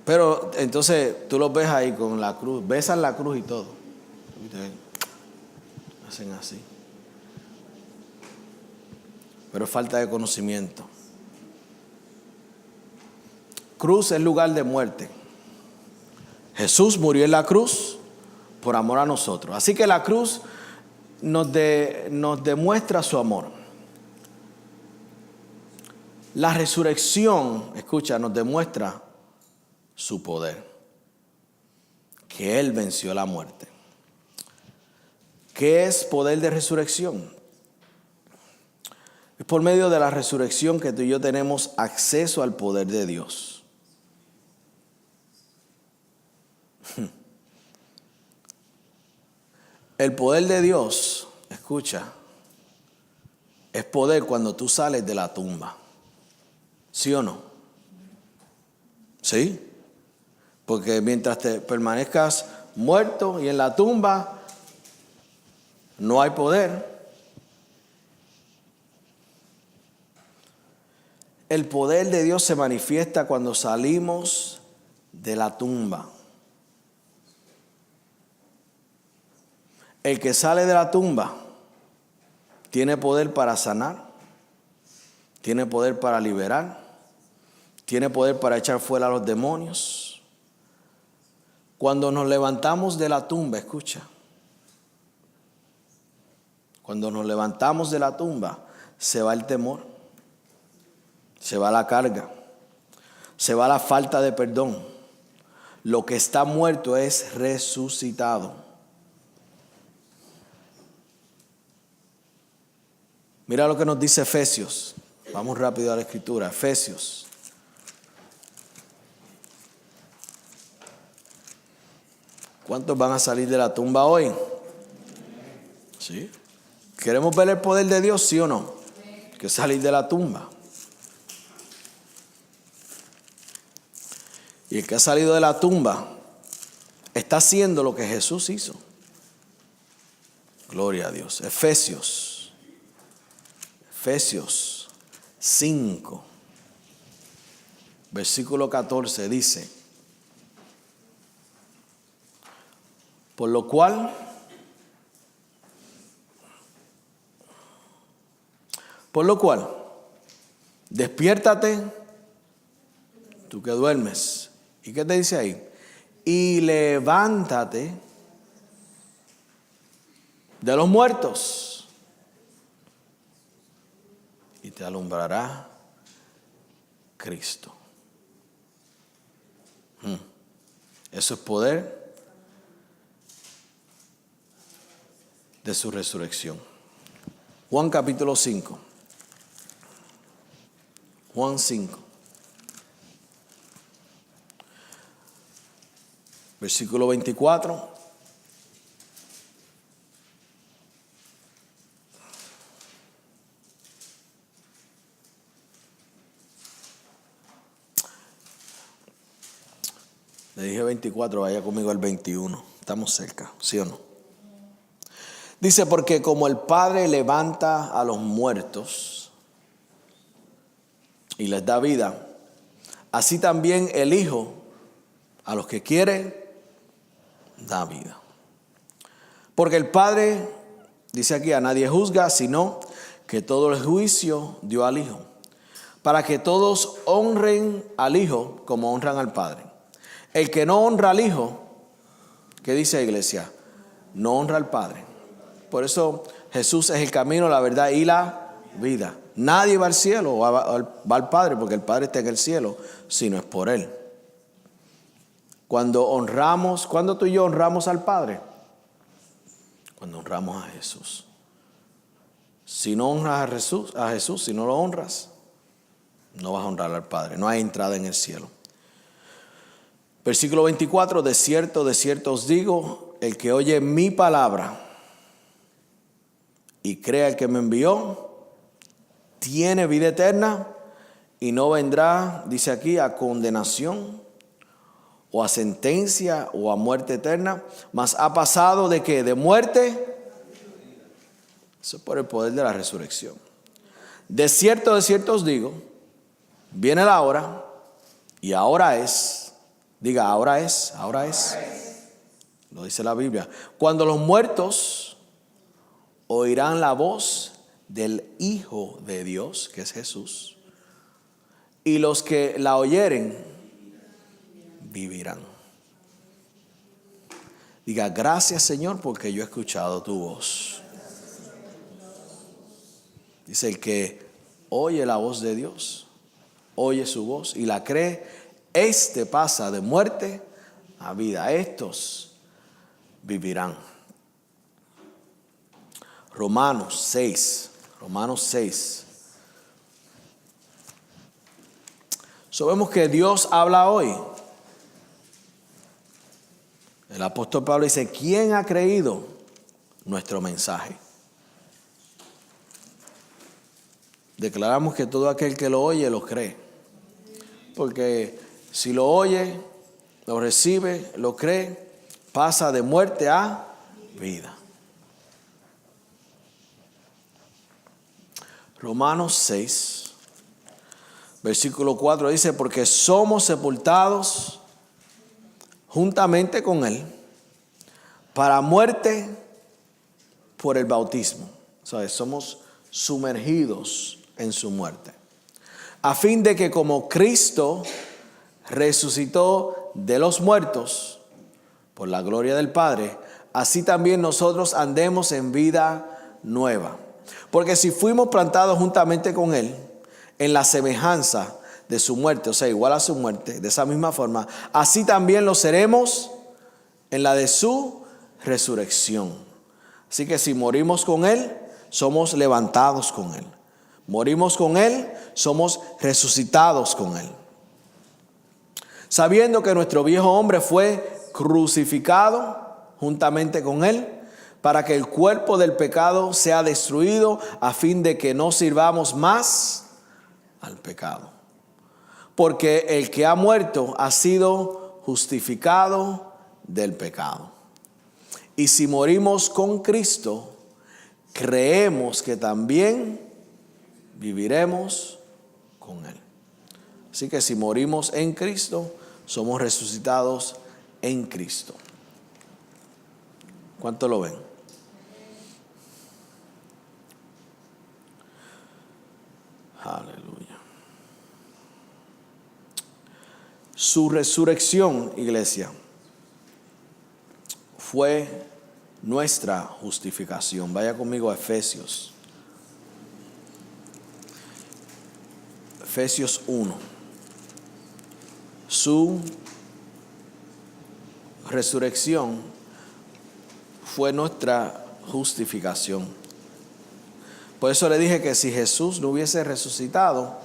Pero entonces tú los ves ahí con la cruz, besan la cruz y todo. Hacen así. Pero es falta de conocimiento. Cruz es lugar de muerte. Jesús murió en la cruz por amor a nosotros. Así que la cruz nos demuestra su amor. La resurrección, escucha, nos demuestra su poder. Que Él venció la muerte. ¿Qué es poder de resurrección? Es por medio de la resurrección que tú y yo tenemos acceso al poder de Dios. El poder de Dios, escucha, es poder cuando tú sales de la tumba. ¿Sí o no? ¿Sí? Porque mientras te permanezcas muerto y en la tumba, no hay poder. El poder de Dios se manifiesta cuando salimos de la tumba. El que sale de la tumba tiene poder para sanar, tiene poder para liberar, tiene poder para echar fuera a los demonios. Cuando nos levantamos de la tumba, escucha, cuando nos levantamos de la tumba, se va el temor, se va la carga, se va la falta de perdón. Lo que está muerto es resucitado. Mira lo que nos dice Efesios. Vamos rápido a la escritura. Efesios. ¿Cuántos van a salir de la tumba hoy? ¿Sí? ¿Queremos ver el poder de Dios, sí o no? Que salir de la tumba. Y el que ha salido de la tumba está haciendo lo que Jesús hizo. Gloria a Dios. Efesios 5, versículo 14 dice: por lo cual, despiértate, tú que duermes. ¿Y qué te dice ahí? Y levántate de los muertos, y te alumbrará Cristo. Eso es poder de su resurrección. Juan capítulo 5. Juan 5. Versículo 24. Le dije 24, vaya conmigo al 21. Estamos cerca, ¿sí o no? Dice, porque como el Padre levanta a los muertos y les da vida, así también el Hijo a los que quiere da vida. Porque el Padre, dice aquí, a nadie juzga, sino que todo el juicio dio al Hijo, para que todos honren al Hijo como honran al Padre. El que no honra al Hijo, ¿qué dice la iglesia? No honra al Padre. Por eso Jesús es el camino, la verdad y la vida. Nadie va al cielo o va al Padre, porque el Padre está en el cielo, si no es por Él. Cuando tú y yo honramos al Padre, cuando honramos a Jesús. Si no honras a Jesús, si no lo honras, no vas a honrar al Padre. No hay entrada en el cielo. Versículo 24, de cierto os digo, el que oye mi palabra y crea el que me envió, tiene vida eterna y no vendrá, dice aquí, a condenación o a sentencia o a muerte eterna, mas ha pasado ¿de qué? De muerte. Eso es por el poder de la resurrección. De cierto os digo, viene la hora y ahora es, diga ahora es, lo dice la Biblia, cuando los muertos oirán la voz del Hijo de Dios, que es Jesús, y los que la oyeren vivirán. Diga, gracias Señor, porque yo he escuchado tu voz. Dice, el que oye la voz de Dios, oye su voz y la cree, este pasa de muerte a vida. Estos vivirán. Romanos 6. Sabemos que Dios habla hoy. El apóstol Pablo dice, ¿quién ha creído nuestro mensaje? Declaramos que todo aquel que lo oye, lo cree. Porque si lo oye, lo recibe, lo cree, pasa de muerte a vida. Romanos 6, versículo 4 dice, porque somos sepultados juntamente con Él para muerte por el bautismo. O sea, somos sumergidos en su muerte, a fin de que como Cristo resucitó de los muertos por la gloria del Padre, así también nosotros andemos en vida nueva. Porque si fuimos plantados juntamente con Él en la semejanza de su muerte, o sea, igual a su muerte, de esa misma forma, así también lo seremos en la de su resurrección. Así que si morimos con Él, somos levantados con Él. Morimos con Él, somos resucitados con Él. Sabiendo que nuestro viejo hombre fue crucificado juntamente con Él, para que el cuerpo del pecado sea destruido, a fin de que no sirvamos más al pecado. Porque el que ha muerto ha sido justificado del pecado. Y si morimos con Cristo, creemos que también viviremos con Él. Así que si morimos en Cristo, somos resucitados en Cristo. ¿Cuánto lo ven? Aleluya. Su resurrección, iglesia, fue nuestra justificación. Vaya conmigo a Efesios. Efesios 1. Su resurrección fue nuestra justificación. Por eso le dije que si Jesús no hubiese resucitado,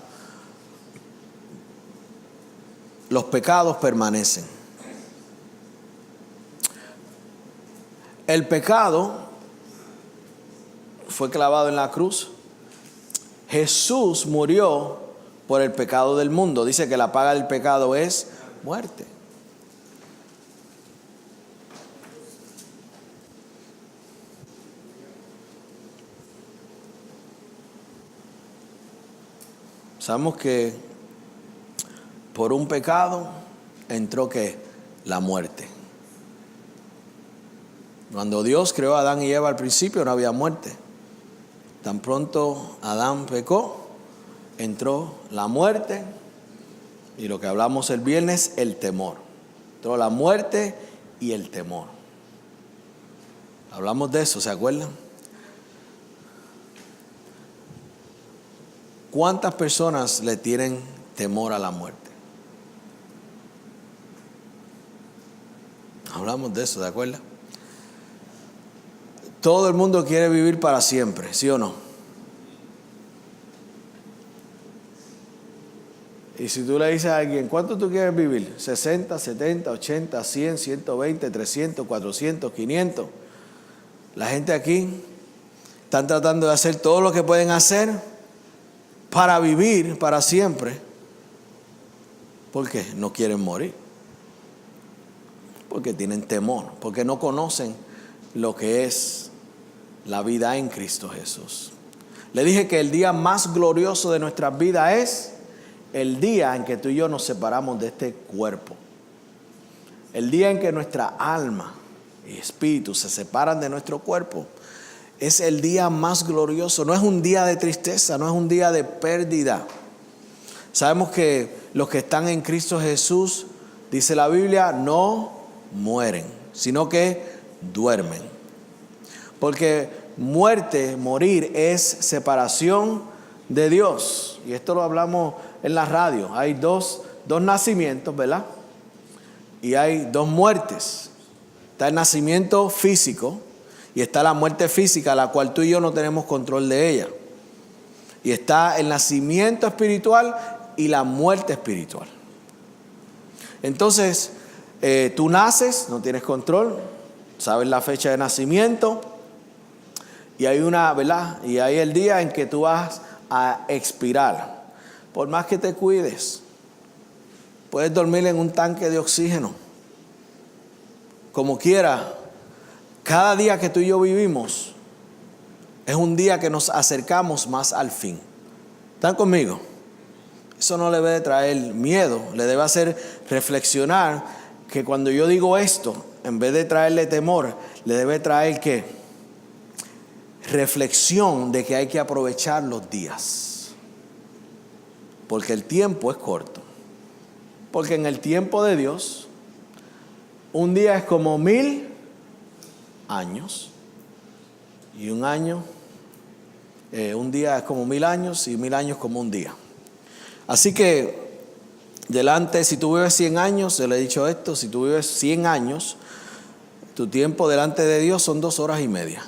los pecados permanecen. El pecado fue clavado en la cruz. Jesús murió por el pecado del mundo. Dice que la paga del pecado es muerte. Sabemos que por un pecado entró ¿qué? La muerte. Cuando Dios creó a Adán y Eva al principio no había muerte. Tan pronto Adán pecó, entró la muerte y lo que hablamos el viernes, el temor. Entró la muerte y el temor. Hablamos de eso, ¿se acuerdan? ¿Cuántas personas le tienen temor a la muerte? Hablamos de eso, ¿de acuerdo? Todo el mundo quiere vivir para siempre, ¿sí o no? Y si tú le dices a alguien, ¿cuánto tú quieres vivir? 60, 70, 80, 100, 120, 300, 400, 500. La gente aquí están tratando de hacer todo lo que pueden hacer para vivir para siempre. ¿Por qué? No quieren morir. Porque tienen temor, porque no conocen lo que es la vida en Cristo Jesús. Le dije que el día más glorioso de nuestras vidas es el día en que tú y yo nos separamos de este cuerpo. El día en que nuestra alma y espíritu se separan de nuestro cuerpo. Es el día más glorioso. No es un día de tristeza, no es un día de pérdida. Sabemos que los que están en Cristo Jesús, dice la Biblia, no mueren, sino que duermen. Porque morir es separación de Dios. Y esto lo hablamos en la radio. Hay dos nacimientos, ¿verdad? Y hay dos muertes. Está el nacimiento físico y está la muerte física, la cual tú y yo no tenemos control de ella. Y está el nacimiento espiritual y la muerte espiritual. Entonces, tú naces, no tienes control, sabes la fecha de nacimiento y hay ¿verdad? Y hay el día en que tú vas a expirar. Por más que te cuides, puedes dormir en un tanque de oxígeno. Como quiera, cada día que tú y yo vivimos es un día que nos acercamos más al fin. ¿Están conmigo? Eso no le debe traer miedo, le debe hacer reflexionar que cuando yo digo esto, en vez de traerle temor, le debe traer ¿qué? Reflexión de que hay que aprovechar los días. Porque el tiempo es corto. Porque en el tiempo de Dios, un día es como 1000 años. Y un día es como 1000 años y 1000 años como un día. Así que, si tú vives 100 años, se le he dicho esto, si tú vives 100 años, tu tiempo delante de Dios son 2 horas y media.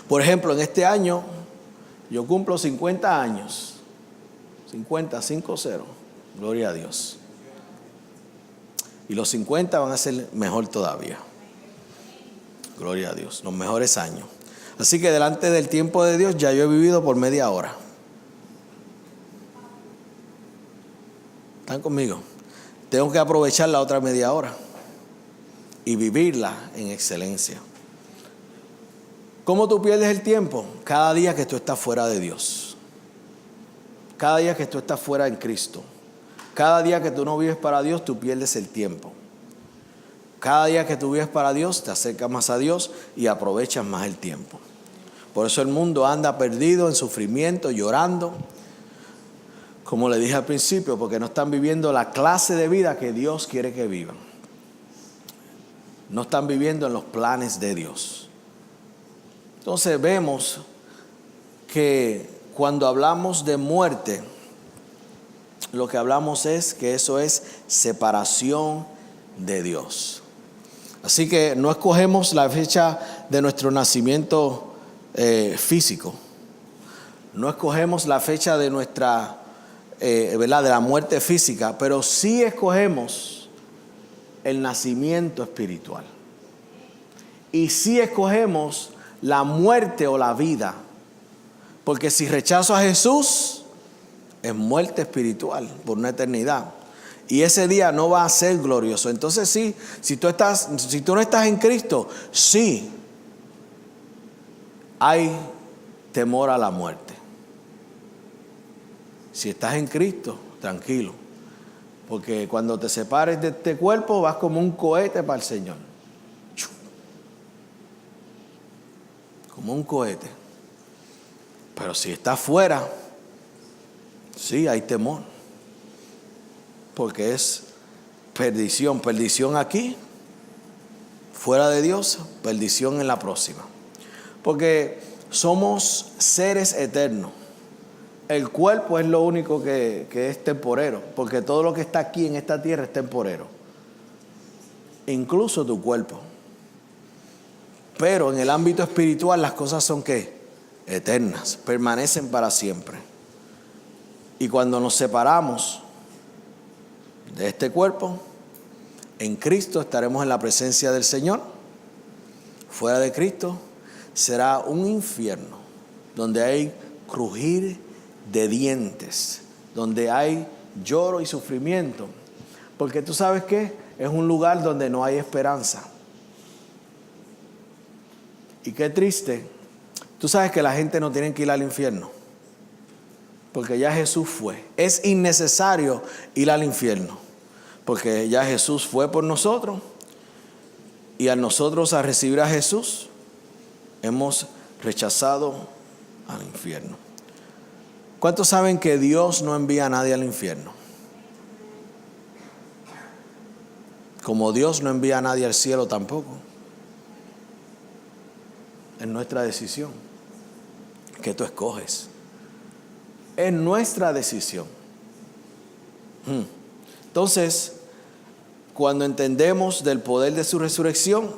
Por ejemplo, en este año, yo cumplo 50 años. 50, 5-0. Gloria a Dios. Y los 50 van a ser mejor todavía. Gloria a Dios, los mejores años. Así que delante del tiempo de Dios ya yo he vivido por media hora. ¿Están conmigo? Tengo que aprovechar la otra media hora y vivirla en excelencia. ¿Cómo tú pierdes el tiempo? Cada día que tú estás fuera de Dios. Cada día que tú estás fuera en Cristo. Cada día que tú no vives para Dios, tú pierdes el tiempo. Cada día que tú vives para Dios, te acercas más a Dios y aprovechas más el tiempo. Por eso el mundo anda perdido en sufrimiento, llorando. Como le dije al principio, porque no están viviendo la clase de vida que Dios quiere que vivan. No están viviendo en los planes de Dios. Entonces vemos que cuando hablamos de muerte, lo que hablamos es que eso es separación de Dios. Así que no escogemos la fecha de nuestro nacimiento físico. No escogemos la fecha de nuestra, ¿verdad? De la muerte física, pero sí escogemos el nacimiento espiritual. Y sí escogemos la muerte o la vida. Porque si rechazo a Jesús, es muerte espiritual por una eternidad. Y ese día no va a ser glorioso. Entonces sí, si tú no estás en Cristo, sí hay temor a la muerte. Si estás en Cristo, tranquilo. Porque cuando te separes de este cuerpo, vas como un cohete para el Señor. Como un cohete. Pero si estás fuera, sí, hay temor. Porque es perdición. Perdición aquí, fuera de Dios, perdición en la próxima. Porque somos seres eternos. El cuerpo es lo único que es temporero, porque todo lo que está aquí en esta tierra es temporero, incluso tu cuerpo. Pero en el ámbito espiritual las cosas son ¿qué? Eternas, permanecen para siempre. Y cuando nos separamos de este cuerpo, en Cristo estaremos en la presencia del Señor. Fuera de Cristo será un infierno donde hay crujir de dientes, donde hay lloro y sufrimiento, porque tú sabes que es un lugar donde no hay esperanza. Y qué triste, tú sabes que la gente no tiene que ir al infierno, porque ya Jesús fue. Es innecesario ir al infierno, porque ya Jesús fue por nosotros, y a nosotros a recibir a Jesús hemos rechazado al infierno. ¿Cuántos saben que Dios no envía a nadie al infierno? Como Dios no envía a nadie al cielo tampoco. Es nuestra decisión que tú escoges. Es nuestra decisión. Entonces, cuando entendemos del poder de su resurrección,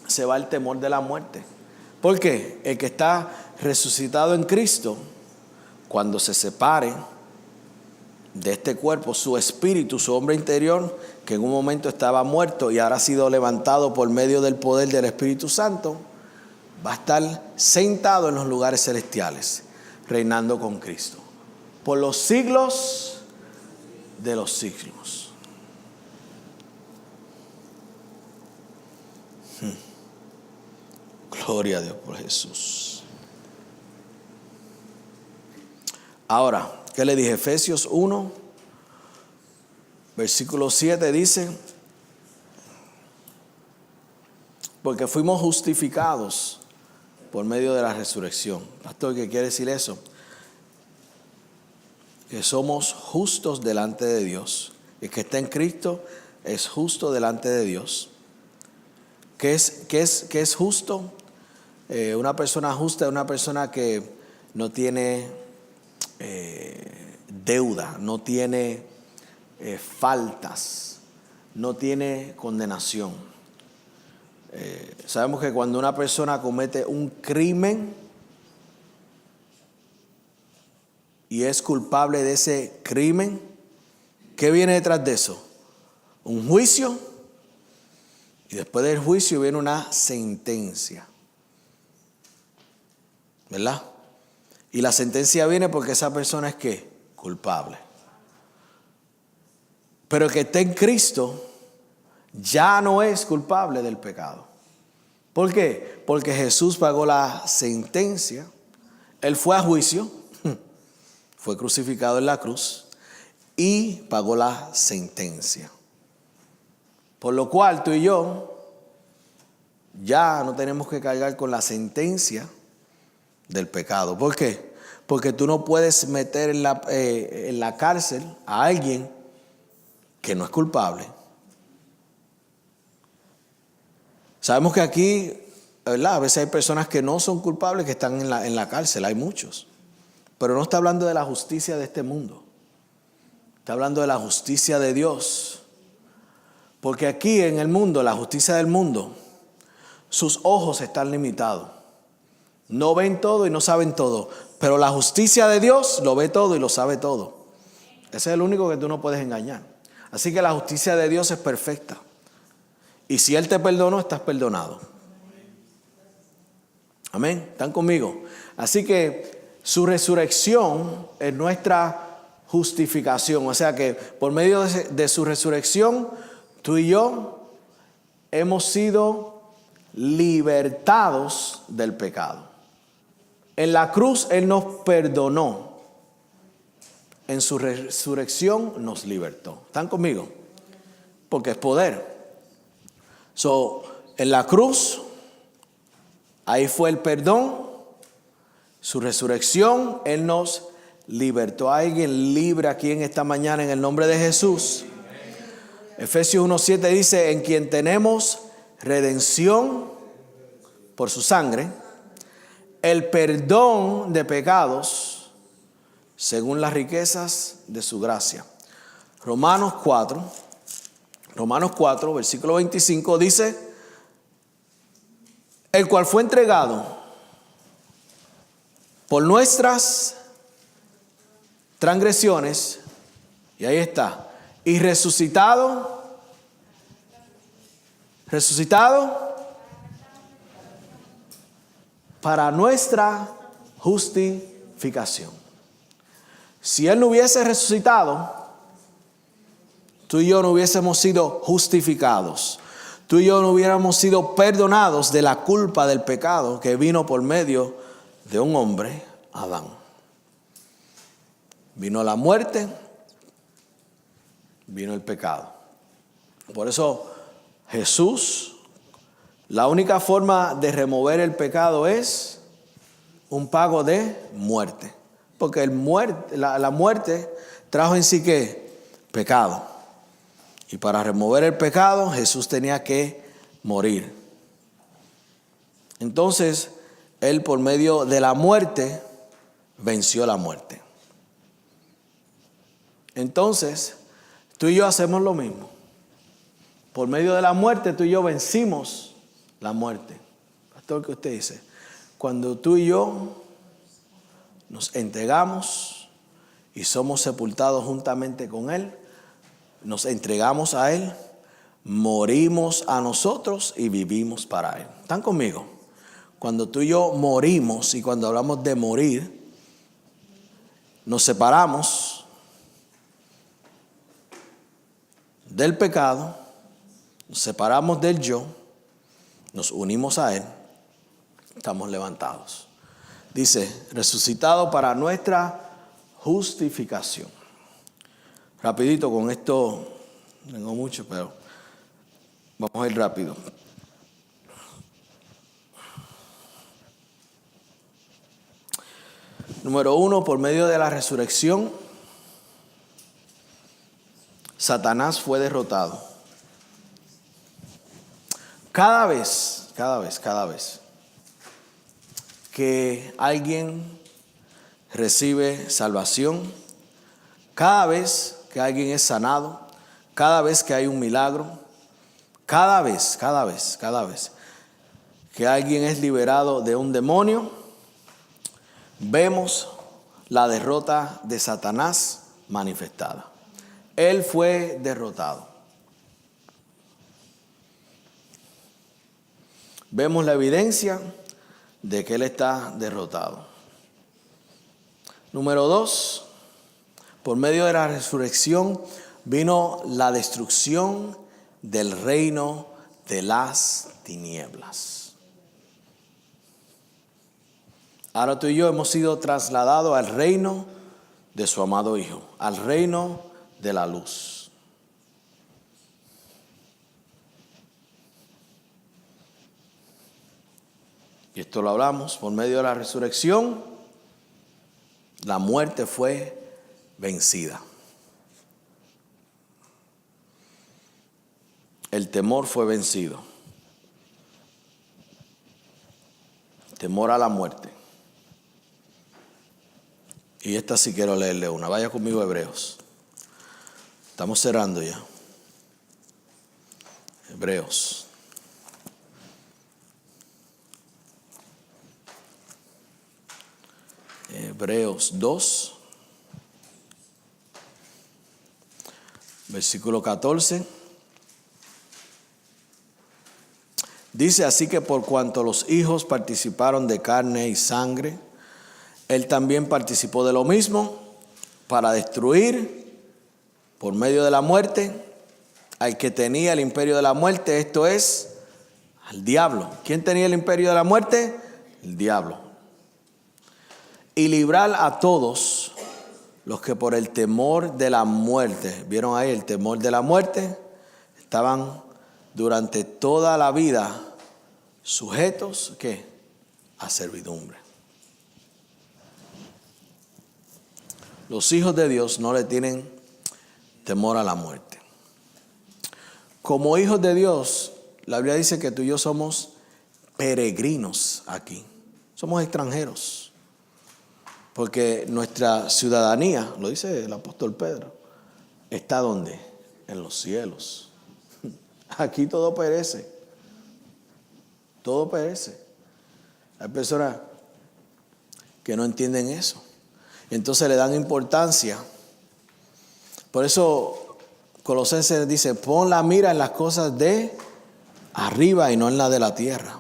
se va el temor de la muerte. ¿Por qué? El que está resucitado en Cristo, cuando se separe de este cuerpo, su espíritu, su hombre interior, que en un momento estaba muerto y ahora ha sido levantado por medio del poder del Espíritu Santo, va a estar sentado en los lugares celestiales, reinando con Cristo, por los siglos de los siglos. Gloria a Dios por Jesús. Ahora, ¿qué le dije? Efesios 1, versículo 7 dice: porque fuimos justificados por medio de la resurrección. Pastor, ¿qué quiere decir eso? Que somos justos delante de Dios. El que está en Cristo es justo delante de Dios. ¿Qué es justo? Una persona justa es una persona que no tiene deuda, no tiene faltas, no tiene condenación. Sabemos que cuando una persona comete un crimen y es culpable de ese crimen, ¿qué viene detrás de eso? Un juicio, y después del juicio viene una sentencia, ¿verdad? Y la sentencia viene porque esa persona es ¿qué? Culpable. Pero el que está en Cristo ya no es culpable del pecado. ¿Por qué? Porque Jesús pagó la sentencia. Él fue a juicio, fue crucificado en la cruz y pagó la sentencia. Por lo cual tú y yo ya no tenemos que cargar con la sentencia del pecado. ¿Por qué? Porque tú no puedes meter en la cárcel a alguien que no es culpable. Sabemos que aquí, ¿verdad?, a veces hay personas que no son culpables que están en la cárcel, hay muchos. Pero no está hablando de la justicia de este mundo. Está hablando de la justicia de Dios. Porque aquí en el mundo, la justicia del mundo, sus ojos están limitados. No ven todo y no saben todo. Pero la justicia de Dios lo ve todo y lo sabe todo. Ese es el único que tú no puedes engañar. Así que la justicia de Dios es perfecta. Y si Él te perdonó, estás perdonado. Amén. ¿Están conmigo? Así que su resurrección es nuestra justificación. O sea que por medio de su resurrección, tú y yo hemos sido libertados del pecado. En la cruz Él nos perdonó. en su resurrección nos libertó. ¿Están conmigo? Porque es poder. En la cruz, ahí fue el perdón. Su resurrección, Él nos libertó. ¿Hay alguien libre aquí en esta mañana en el nombre de Jesús? Efesios 1:7 dice, en quien tenemos redención por su sangre, el perdón de pecados según las riquezas de su gracia. Romanos 4, versículo 25 dice, el cual fue entregado por nuestras transgresiones, y ahí está, y resucitado para nuestra justificación. Si Él no hubiese resucitado, tú y yo no hubiésemos sido justificados. Tú y yo no hubiéramos sido perdonados de la culpa del pecado que vino por medio de un hombre, Adán. Vino la muerte, vino el pecado. Por eso Jesús, la única forma de remover el pecado es un pago de muerte. Porque la muerte trajo en sí ¿qué? Pecado. Y para remover el pecado, Jesús tenía que morir. Entonces, Él por medio de la muerte, venció la muerte. Entonces, tú y yo hacemos lo mismo. Por medio de la muerte, tú y yo vencimos la muerte. Pastor, ¿qué usted dice? Cuando tú y yo nos entregamos y somos sepultados juntamente con Él, nos entregamos a Él, morimos a nosotros y vivimos para Él. ¿Están conmigo? Cuando tú y yo morimos, y cuando hablamos de morir, nos separamos del pecado, nos separamos del yo, nos unimos a Él, estamos levantados. Dice, resucitado para nuestra justificación. Rapidito con esto, tengo mucho, pero vamos a ir rápido. Número 1, por medio de la resurrección, Satanás fue derrotado. Cada vez que alguien recibe salvación, cada vez que alguien es sanado, cada vez que hay un milagro, cada vez que alguien es liberado de un demonio, vemos la derrota de Satanás manifestada. Él fue derrotado. Vemos la evidencia de que Él está derrotado. Número 2, por medio de la resurrección vino la destrucción del reino de las tinieblas. Ahora tú y yo hemos sido trasladados al reino de su amado Hijo, al reino de la luz. Y esto lo hablamos, por medio de la resurrección, la muerte fue vencida. El temor fue vencido. Temor a la muerte. Y esta sí quiero leerle una. Vaya conmigo a Hebreos. Estamos cerrando ya. Hebreos. Hebreos 2, versículo 14. Dice, así que por cuanto los hijos participaron de carne y sangre, Él también participó de lo mismo, para destruir por medio de la muerte al que tenía el imperio de la muerte, esto es, al diablo. ¿Quién tenía el imperio de la muerte? El diablo. Y librar a todos los que por el temor de la muerte, ¿vieron ahí el temor de la muerte? Estaban durante toda la vida sujetos, ¿qué? A servidumbre. Los hijos de Dios no le tienen temor a la muerte. Como hijos de Dios, la Biblia dice que tú y yo somos peregrinos aquí. Somos extranjeros. Porque nuestra ciudadanía, lo dice el apóstol Pedro, ¿está dónde? En los cielos. Aquí todo perece. Todo perece. Hay personas que no entienden eso. Entonces le dan importancia. Por eso Colosenses dice, pon la mira en las cosas de arriba y no en la de la tierra.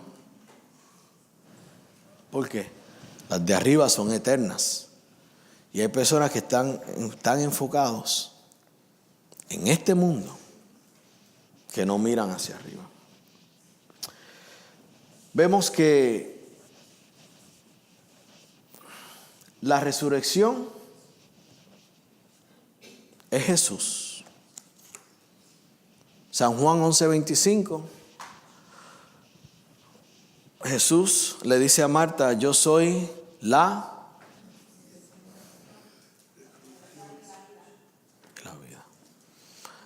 ¿Por qué? Las de arriba son eternas. Y hay personas que están enfocados en este mundo que no miran hacia arriba. Vemos que la resurrección es Jesús. San Juan 11:25. Jesús le dice a Marta, yo soy la vida.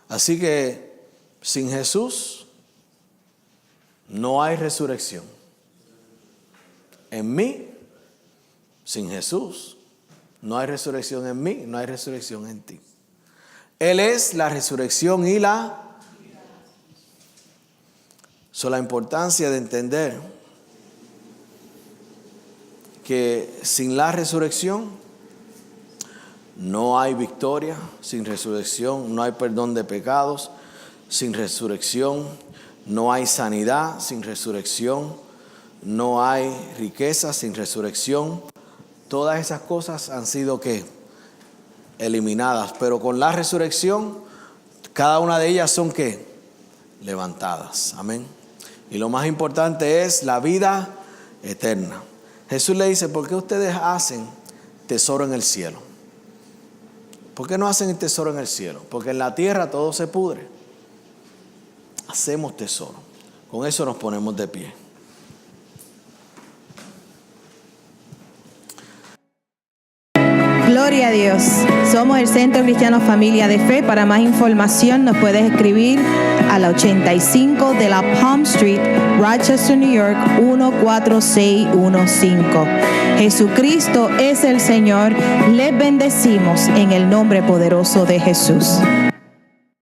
Así que sin Jesús no hay resurrección. En mí, sin Jesús, no hay resurrección en mí, no hay resurrección en ti. Él es la resurrección y la... La importancia de entender que sin la resurrección no hay victoria, sin resurrección no hay perdón de pecados, sin resurrección no hay sanidad, sin resurrección no hay riqueza, sin resurrección todas esas cosas han sido ¿qué? Eliminadas, pero con la resurrección cada una de ellas son ¿qué? Levantadas, amén. Y lo más importante es la vida eterna. Jesús le dice, ¿por qué ustedes hacen tesoro en el cielo? ¿Por qué no hacen el tesoro en el cielo? Porque en la tierra todo se pudre. Hacemos tesoro. Con eso nos ponemos de pie. Gloria a Dios. Somos el Centro Cristiano Familia de Fe. Para más información nos puedes escribir a la 85 de la Palm Street, Rochester, New York, 14615. Jesucristo es el Señor. Les bendecimos en el nombre poderoso de Jesús.